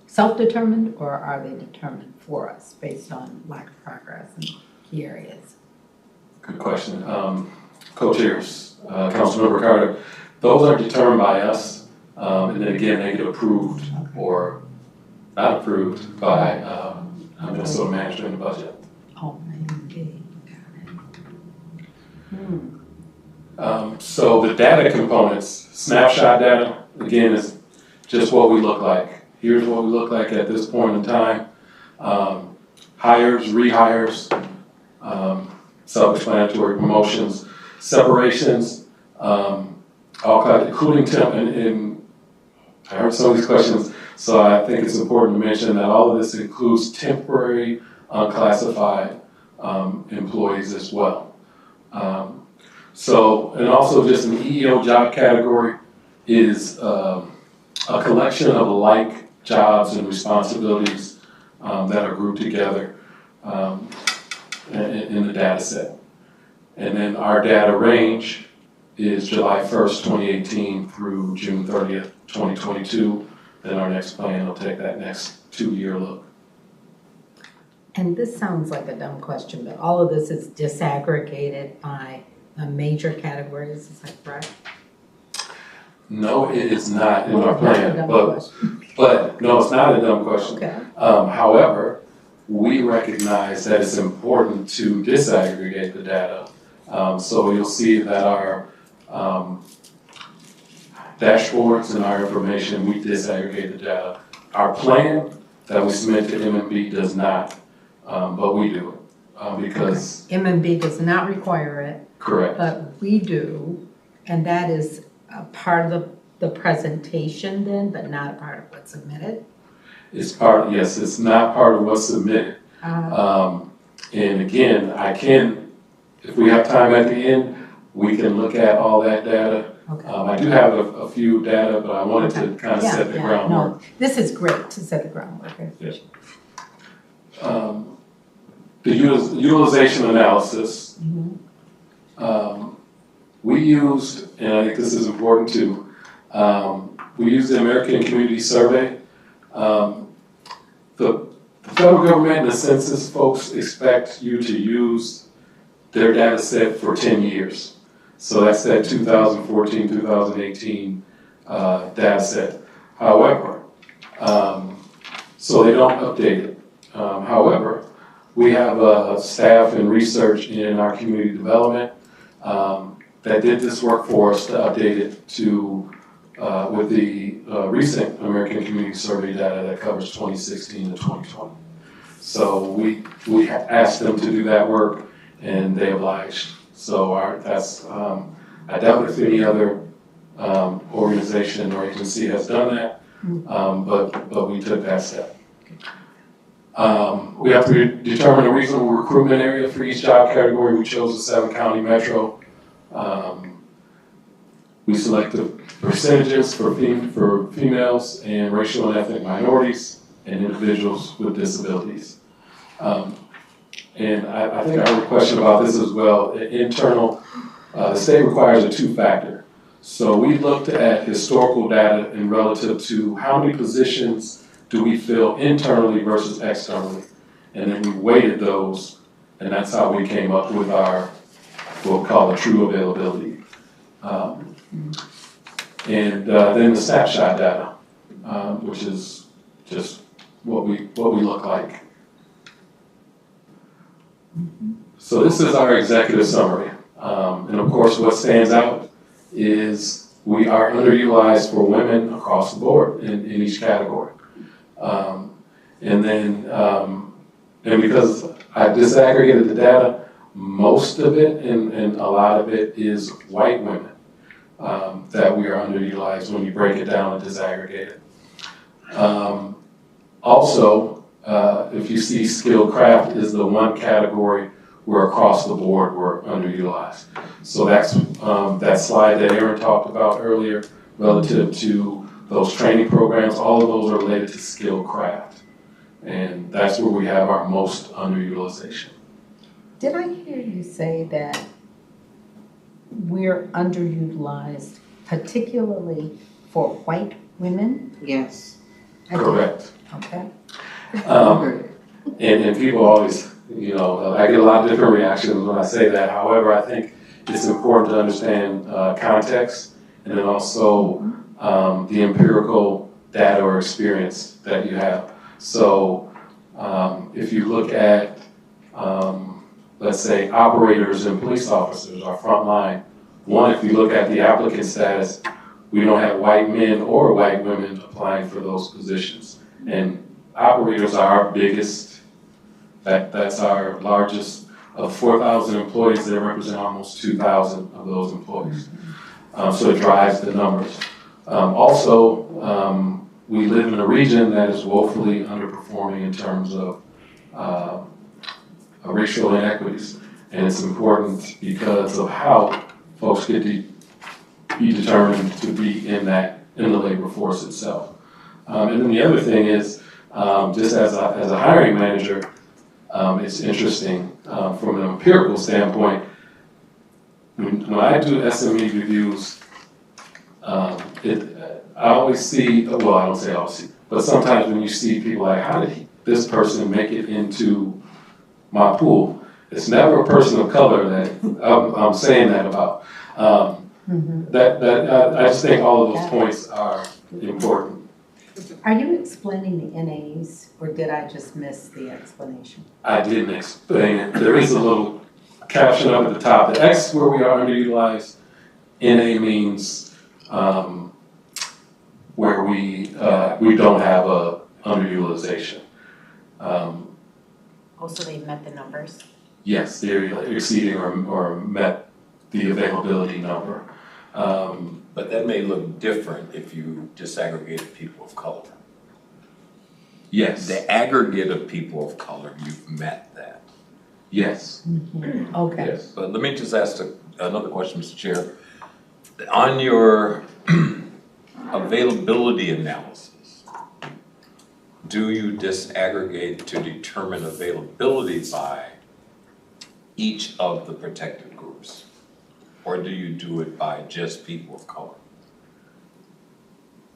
self-determined, or are they determined for us based on lack of progress in key areas? Good question. Co-chairs, Councilmember Carter, those are determined by us, and then again, they get approved or not approved by Minnesota Management and Budget. Oh, okay. So the data components, snapshot data, again, is just what we look like. Here's what we look like at this point in time. Hires, rehires, self-explanatory, promotions, separations, all kinds, including temp, and I heard some of these questions, so I think it's important to mention that all of this includes temporary, unclassified employees as well. And also just an EEO job category is a collection of like jobs and responsibilities that are grouped together in the data set. And then our data range is July 1st, 2018 through June 30th, 2022. Then our next plan will take that next 2-year look. And this sounds like a dumb question, but all of this is disaggregated by major categories, is that correct? No, it is not in our plan, but no, it's not a dumb question. Okay. However, we recognize that it's important to disaggregate the data. So you'll see that our dashboards and our information, we disaggregate the data. Our plan that we submit to MMB does not, but we do because MMB does not require it. Correct. But we do, and that is a part of the presentation then, but not a part of what's submitted? It's part, yes, it's not part of what's submitted. And again, if we have time at the end, we can look at all that data. Okay. I do have a few data, but I wanted to kind of set the groundwork. No, this is great to set the groundwork. Yeah. the utilization analysis, we used, and I think this is important too, we used the American Community Survey. The federal government and the census folks expect you to use their data set for 10 years. So that's that 2014, 2018 data set. However, so they don't update it. However, we have a staff and research in our community development that did this work for us to update it to with the recent American Community Survey data that covers 2016 to 2020. So we asked them to do that work, and they obliged. So I doubt if any other organization or agency has done that, but we took that step. We have to determine a reasonable recruitment area for each job category. We chose the 7-county metro. We selected percentages for females and racial and ethnic minorities and individuals with disabilities. And I think I have a question about this as well. Internal, the state requires a 2-factor. So we looked at historical data and relative to how many positions do we fill internally versus externally. And then we weighted those, and that's how we came up with our, what we call a true availability. And then the snapshot data, which is just what we look like. So this is our executive summary. And of course, what stands out is we are underutilized for women across the board in each category. And then, and because I disaggregated the data, most of it and a lot of it is white women that we are underutilized when you break it down and disaggregate it. Also, if you see skilled craft is the one category where across the board we're underutilized. So that's that slide that Aaron talked about earlier relative to those training programs. All of those are related to skilled craft. And that's where we have our most underutilization. Did I hear you say that we're underutilized, particularly for white women? Yes. Correct. Okay. And people always, you know, I get a lot of different reactions when I say that. However, I think it's important to understand context and then also the empirical data or experience that you have. So if you look at, let's say, operators and police officers, our front line, one, if you look at the applicant status, we don't have white men or white women applying for those positions. And operators are our biggest, that's our largest. Of 4,000 employees, they represent almost 2,000 of those employees. So it drives the numbers. Also, we live in a region that is woefully underperforming in terms of racial inequities. And it's important because of how folks get to be determined to be in the labor force itself. And then the other thing is, just as a hiring manager, it's interesting from an empirical standpoint. When I do SME reviews, I always see, well, I don't say always see, but sometimes when you see people like, how did this person make it into my pool? It's never a person of color that I'm saying that about. I just think all of those points are important. Are you explaining the NAs, or did I just miss the explanation? I didn't explain it. There is a little caption up at the top. The X where we are underutilized. NA means where we don't have a underutilization. Also, they've met the numbers? Yes, they're exceeding or met the availability number. But that may look different if you disaggregate people of color. Yes. The aggregate of people of color, you've met that. Yes. Okay. Yes. But let me just ask another question, Mr. Chair. On your availability analysis, do you disaggregate to determine availability by each of the protected groups? Or do you do it by just people of color?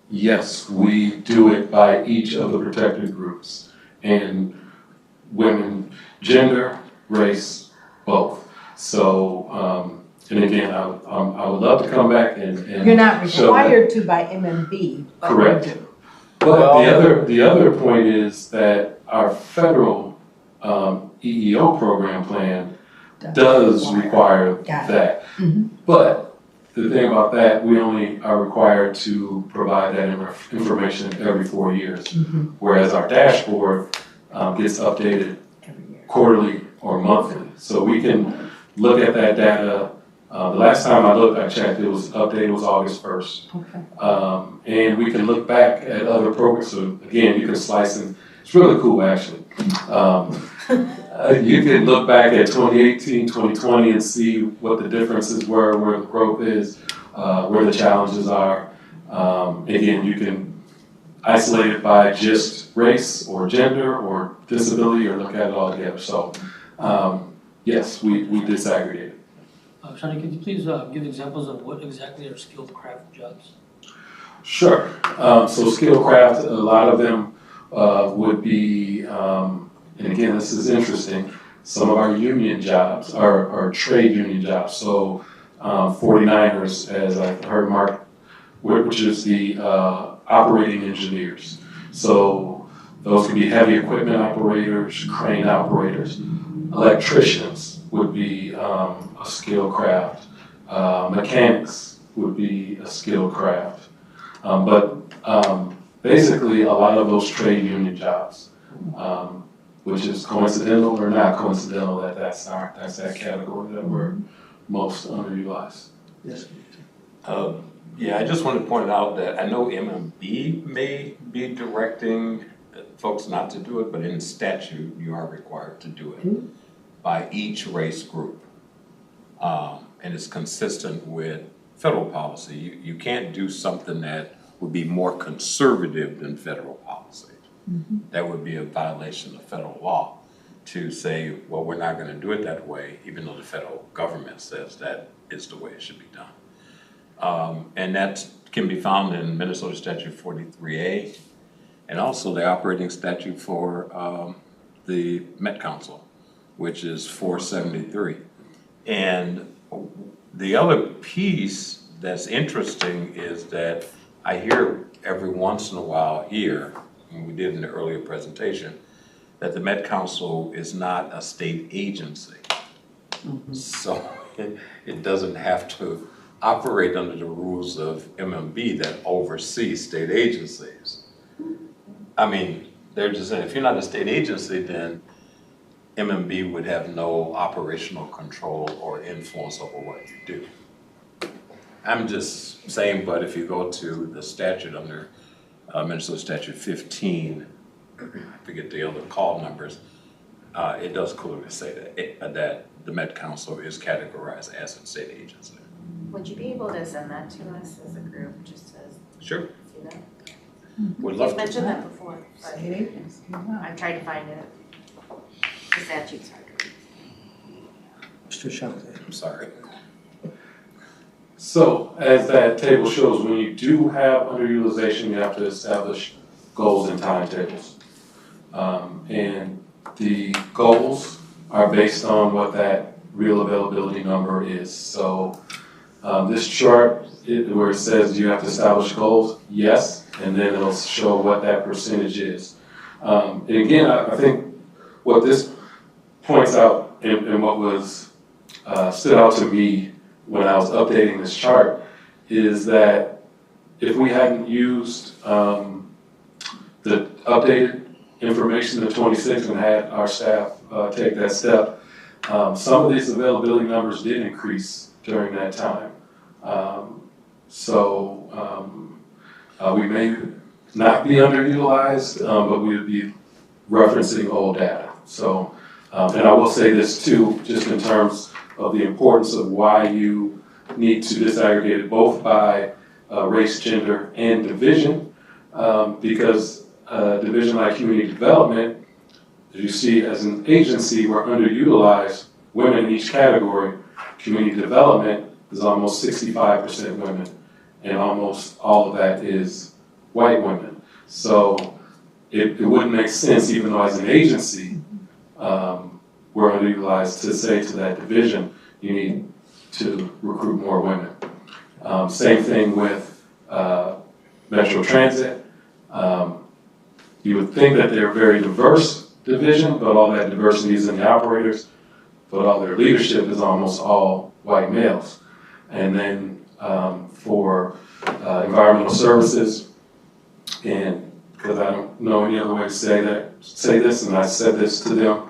Yes, we do it by each of the protected groups, and women, gender, race, both. So, and again, I would love to come back and You're not show that. required to by MMB, but you Correct. do. But the other point is that our federal EEO program plan does require that. But the thing about that, we only are required to provide that information every 4 years. Whereas our dashboard gets updated quarterly or monthly. So we can look at that data. The last time I looked, I checked, it was updated, it was August 1st. And we can look back at other programs. So again, you can slice and it's really cool actually. You can look back at 2018, 2020 and see what the differences were, where the growth is, where the challenges are. Again, you can isolate it by just race or gender or disability or look at it all together. So yes, we disaggregate it. Shani, could you please give examples of what exactly are skilled craft jobs? Sure. So skilled craft, a lot of them would be, and again, this is interesting, some of our union jobs are trade union jobs. So 49ers, as I heard Mark, which is the operating engineers. So those could be heavy equipment operators, crane operators. Electricians would be a skilled craft. Mechanics would be a skilled craft. But basically a lot of those trade union jobs, which is coincidental or not coincidental that that's that category that we're most underutilized. Yes. Yeah, I just want to point out that I know MMB may be directing folks not to do it, but in statute, you are required to do it by each race group. And it's consistent with federal policy. You can't do something that would be more conservative than federal policy. That would be a violation of federal law to say, well, we're not going to do it that way, even though the federal government says that is the way it should be done. And that can be found in Minnesota Statute 43A and also the operating statute for the Met Council, which is 473. And the other piece that's interesting is that I hear every once in a while here, and we did in the earlier presentation, that the Met Council is not a state agency. So it doesn't have to operate under the rules of MMB that oversee state agencies. I mean, they're just saying, if you're not a state agency, then MMB would have no operational control or influence over what you do. I'm just saying, but if you go to the statute under Minnesota Statute 15, I forget the other call numbers, it does clearly say that the Met Council is categorized as a state agency. Would you be able to send that to us as a group, just to Sure. see that? Would love You've to. mentioned that before, but I tried to find it. The statute's hard to read. Mr. Shaw. I'm sorry. So as that table shows, when you do have underutilization, you have to establish goals and timetables. And the goals are based on what that real availability number is. So this chart, where it says you have to establish goals, yes, and then it'll show what that percentage is. And again, I think what this points out and what was stood out to me when I was updating this chart is that if we hadn't used the updated information of 26 and had our staff take that step, some of these availability numbers did increase during that time. We may not be underutilized, but we would be referencing old data. So, and I will say this too, just in terms of the importance of why you need to disaggregate it both by race, gender, and division, because division like community development, as you see as an agency, we're underutilized women in each category. Community development is almost 65% women, and almost all of that is white women. So it wouldn't make sense, even though as an agency, we're underutilized, to say to that division, you need to recruit more women. Same thing with Metro Transit. You would think that they're a very diverse division, but all that diversity is in the operators, but all their leadership is almost all white males. And then for environmental services, and because I don't know any other way to say this, and I said this to them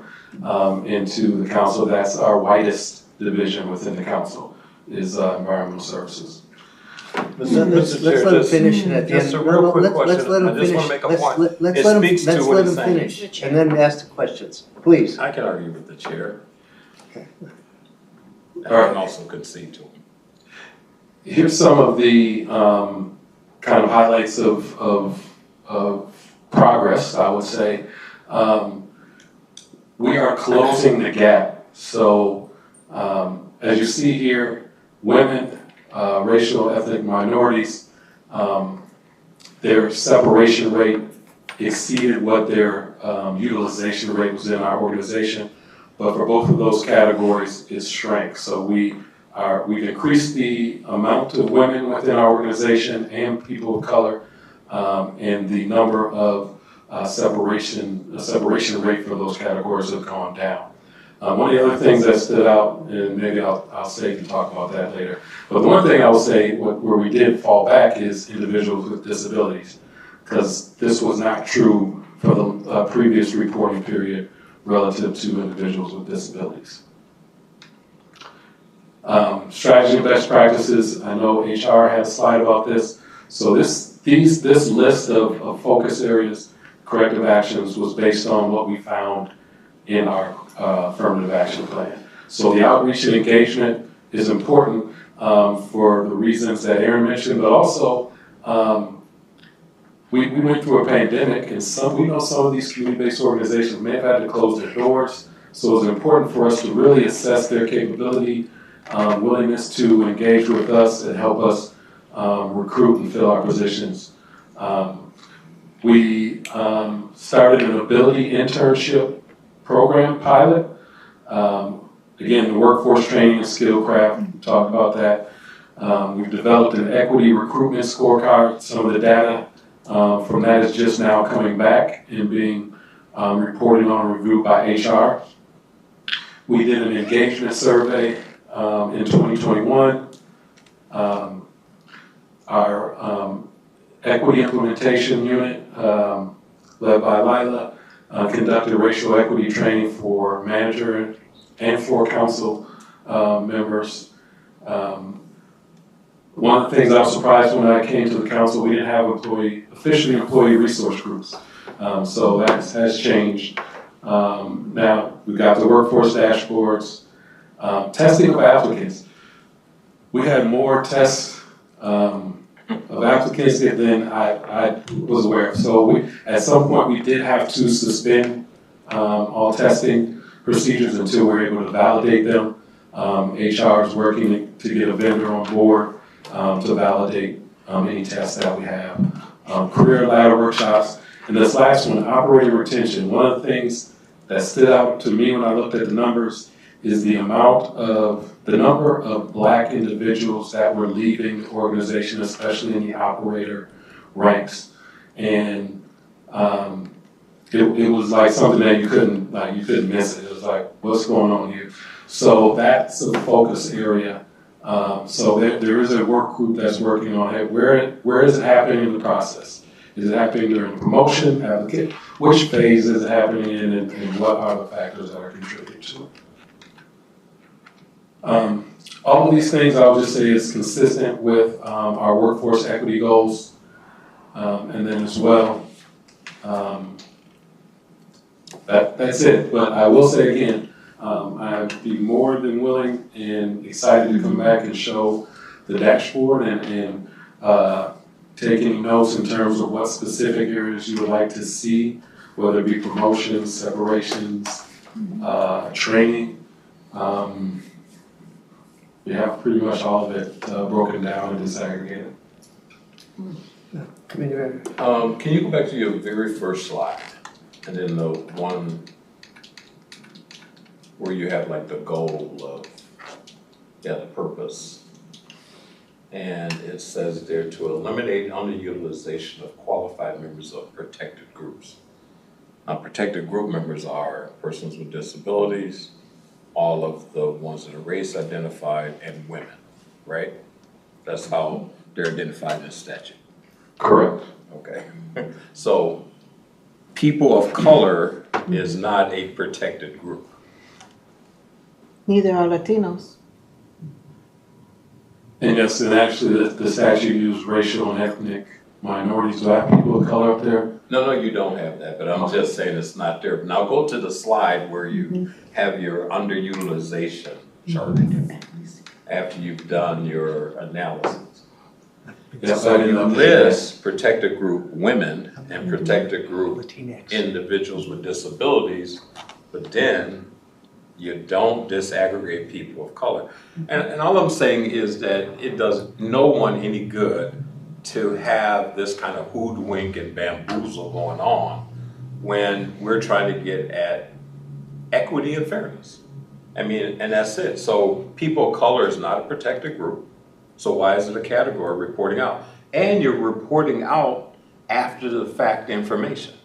and to the council, that's our whitest division within the council, is environmental services. Let's let him finish it. Just a real quick question. Let's let him I just finish. want to make a point. Let's It let him speaks to what he's saying. finish, and then ask the questions, please. I can argue with the chair. I All right. can also concede to him. Here's some of the kind of highlights of progress, I would say. We are closing the gap. So as you see here, women, racial, ethnic minorities, their separation rate exceeded what their utilization rate was in our organization. But for both of those categories, it shrank. So we've increased the amount of women within our organization and people of color, and the number of separation rate for those categories have gone down. One of the other things that stood out, and maybe I'll save and talk about that later, but the one thing I will say where we did fall back is individuals with disabilities, because this was not true for the previous reporting period relative to individuals with disabilities. Strategy and best practices, I know HR had a slide about this. So this list of focus areas, corrective actions, was based on what we found in our affirmative action plan. So the outreach and engagement is important for the reasons that Aaron mentioned, but also we went through a pandemic, and we know some of these community-based organizations may have had to close their doors. So it's important for us to really assess their capability, willingness to engage with us and help us recruit and fill our positions. We started an ability internship program pilot. Again, the workforce training and skill craft, we talked about that. We've developed an equity recruitment scorecard. Some of the data from that is just now coming back and being reported on and reviewed by HR. We did an engagement survey in 2021. Our equity implementation unit, led by Lila, conducted racial equity training for manager and for council members. One of the things I was surprised when I came to the council, we didn't have officially employee resource groups. So that has changed. Now we've got the workforce dashboards, testing of applicants. We had more tests of applicants than I was aware of. So at some point we did have to suspend all testing procedures until we were able to validate them. HR is working to get a vendor on board to validate any tests that we have. Career ladder workshops. And this last one, operator retention. One of the things that stood out to me when I looked at the numbers is the number of Black individuals that were leaving the organization, especially in the operator ranks. And it was like something that you couldn't miss it. It was like, what's going on here? So that's a focus area. So there is a work group that's working on it. Where is it happening in the process? Is it happening during promotion, applicant? Which phase is it happening in, and what are the factors that are contributing to it? All of these things I would just say is consistent with our workforce equity goals. And then as well, that's it. But I will say again, I'd be more than willing and excited to come back and show the dashboard and take any notes in terms of what specific areas you would like to see, whether it be promotions, separations, training. We have pretty much all of it broken down and disaggregated. Committee Can you go back to your very first slide, and then the one where you have like the goal of, the purpose. And it says there to eliminate underutilization of qualified members of protected groups. Now, protected group members are persons with disabilities, all of the ones that are race identified, and women, right? That's how they're identified in the statute. Correct. Okay. So people of color is not a protected group. Neither are Latinos. And yes, and actually the statute used racial and ethnic minorities. Do I have people of color up there? No, you don't have that, but I'm just saying it's not there. Now go to the slide where you have your underutilization chart after you've done your analysis. Yes, So you list protected group women and protected group individuals with disabilities, but then you don't disaggregate people of color. And all I'm saying is that it does no one any good to have this kind of hoodwink and bamboozle going on when we're trying to get at equity and fairness. I mean, and that's it. So people of color is not a protected group. So why is it a category reporting out? And you're reporting out after the fact information.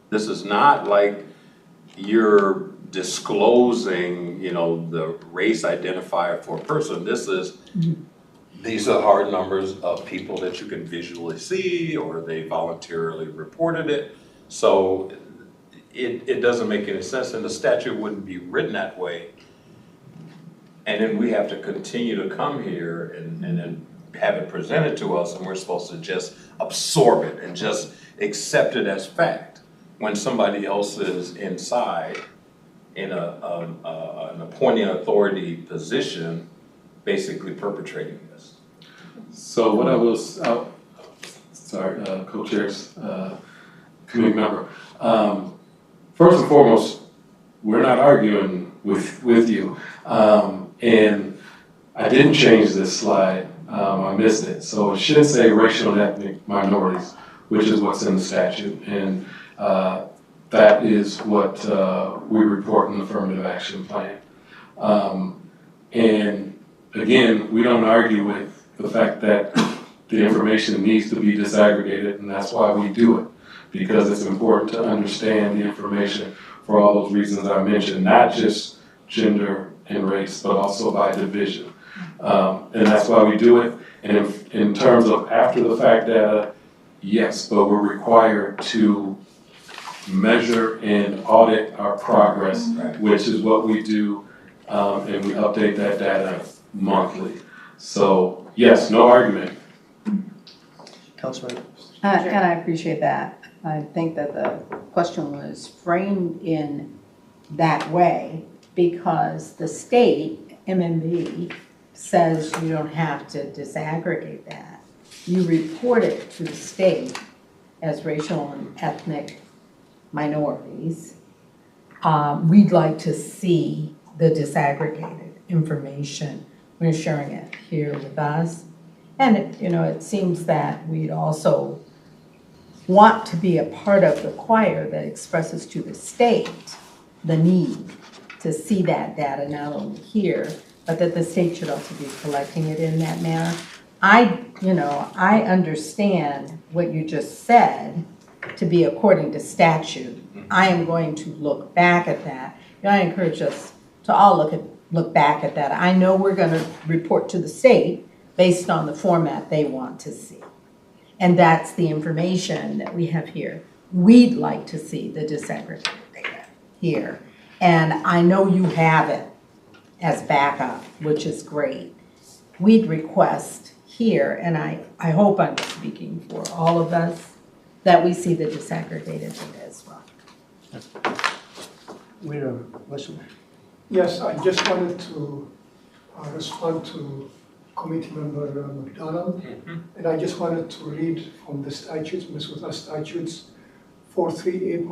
This is not like you're disclosing, the race identifier for a person. This is, these are hard numbers of people that you can visually see, or they voluntarily reported it. So it doesn't make any sense, and the statute wouldn't be written that way. And then we have to continue to come here and then have it presented to us, and we're supposed to just absorb it and just accept it as fact when somebody else is inside in an appointing authority position, basically perpetrating this. So what I was, co-chairs, committee member. First and foremost, we're not arguing with you. And I didn't change this slide, I missed it. So it should say racial and ethnic minorities, which is what's in the statute. And that is what we report in the affirmative action plan. And again, we don't argue with the fact that the information needs to be disaggregated, and that's why we do it, because it's important to understand the information for all those reasons I mentioned, not just gender and race, but also by division. And that's why we do it. And in terms of after the fact data, yes, but we're required to measure and audit our progress, which is what we do, and we update that data monthly. So yes, no argument. Councilman. And I appreciate that. I think that the question was framed in that way because the state, MMB, says you don't have to disaggregate that. You report it to the state as racial and ethnic minorities. We'd like to see the disaggregated information. We're sharing it here with us. And it seems that we'd also want to be a part of the choir that expresses to the state the need to see that data not only here, but that the state should also be collecting it in that manner. I understand what you just said to be according to statute. I am going to look back at that. I encourage us to all look back at that. I know we're going to report to the state based on the format they want to see. And that's the information that we have here. We'd like to see the disaggregated data here. And I know you have it as backup, which is great. We'd request here, and I hope I'm speaking for all of us, that we see the disaggregated data as well. We have a question. Yes, I just wanted to respond to Committee Member McDonald. And I just wanted to read from the statutes, Minnesota statutes 438.0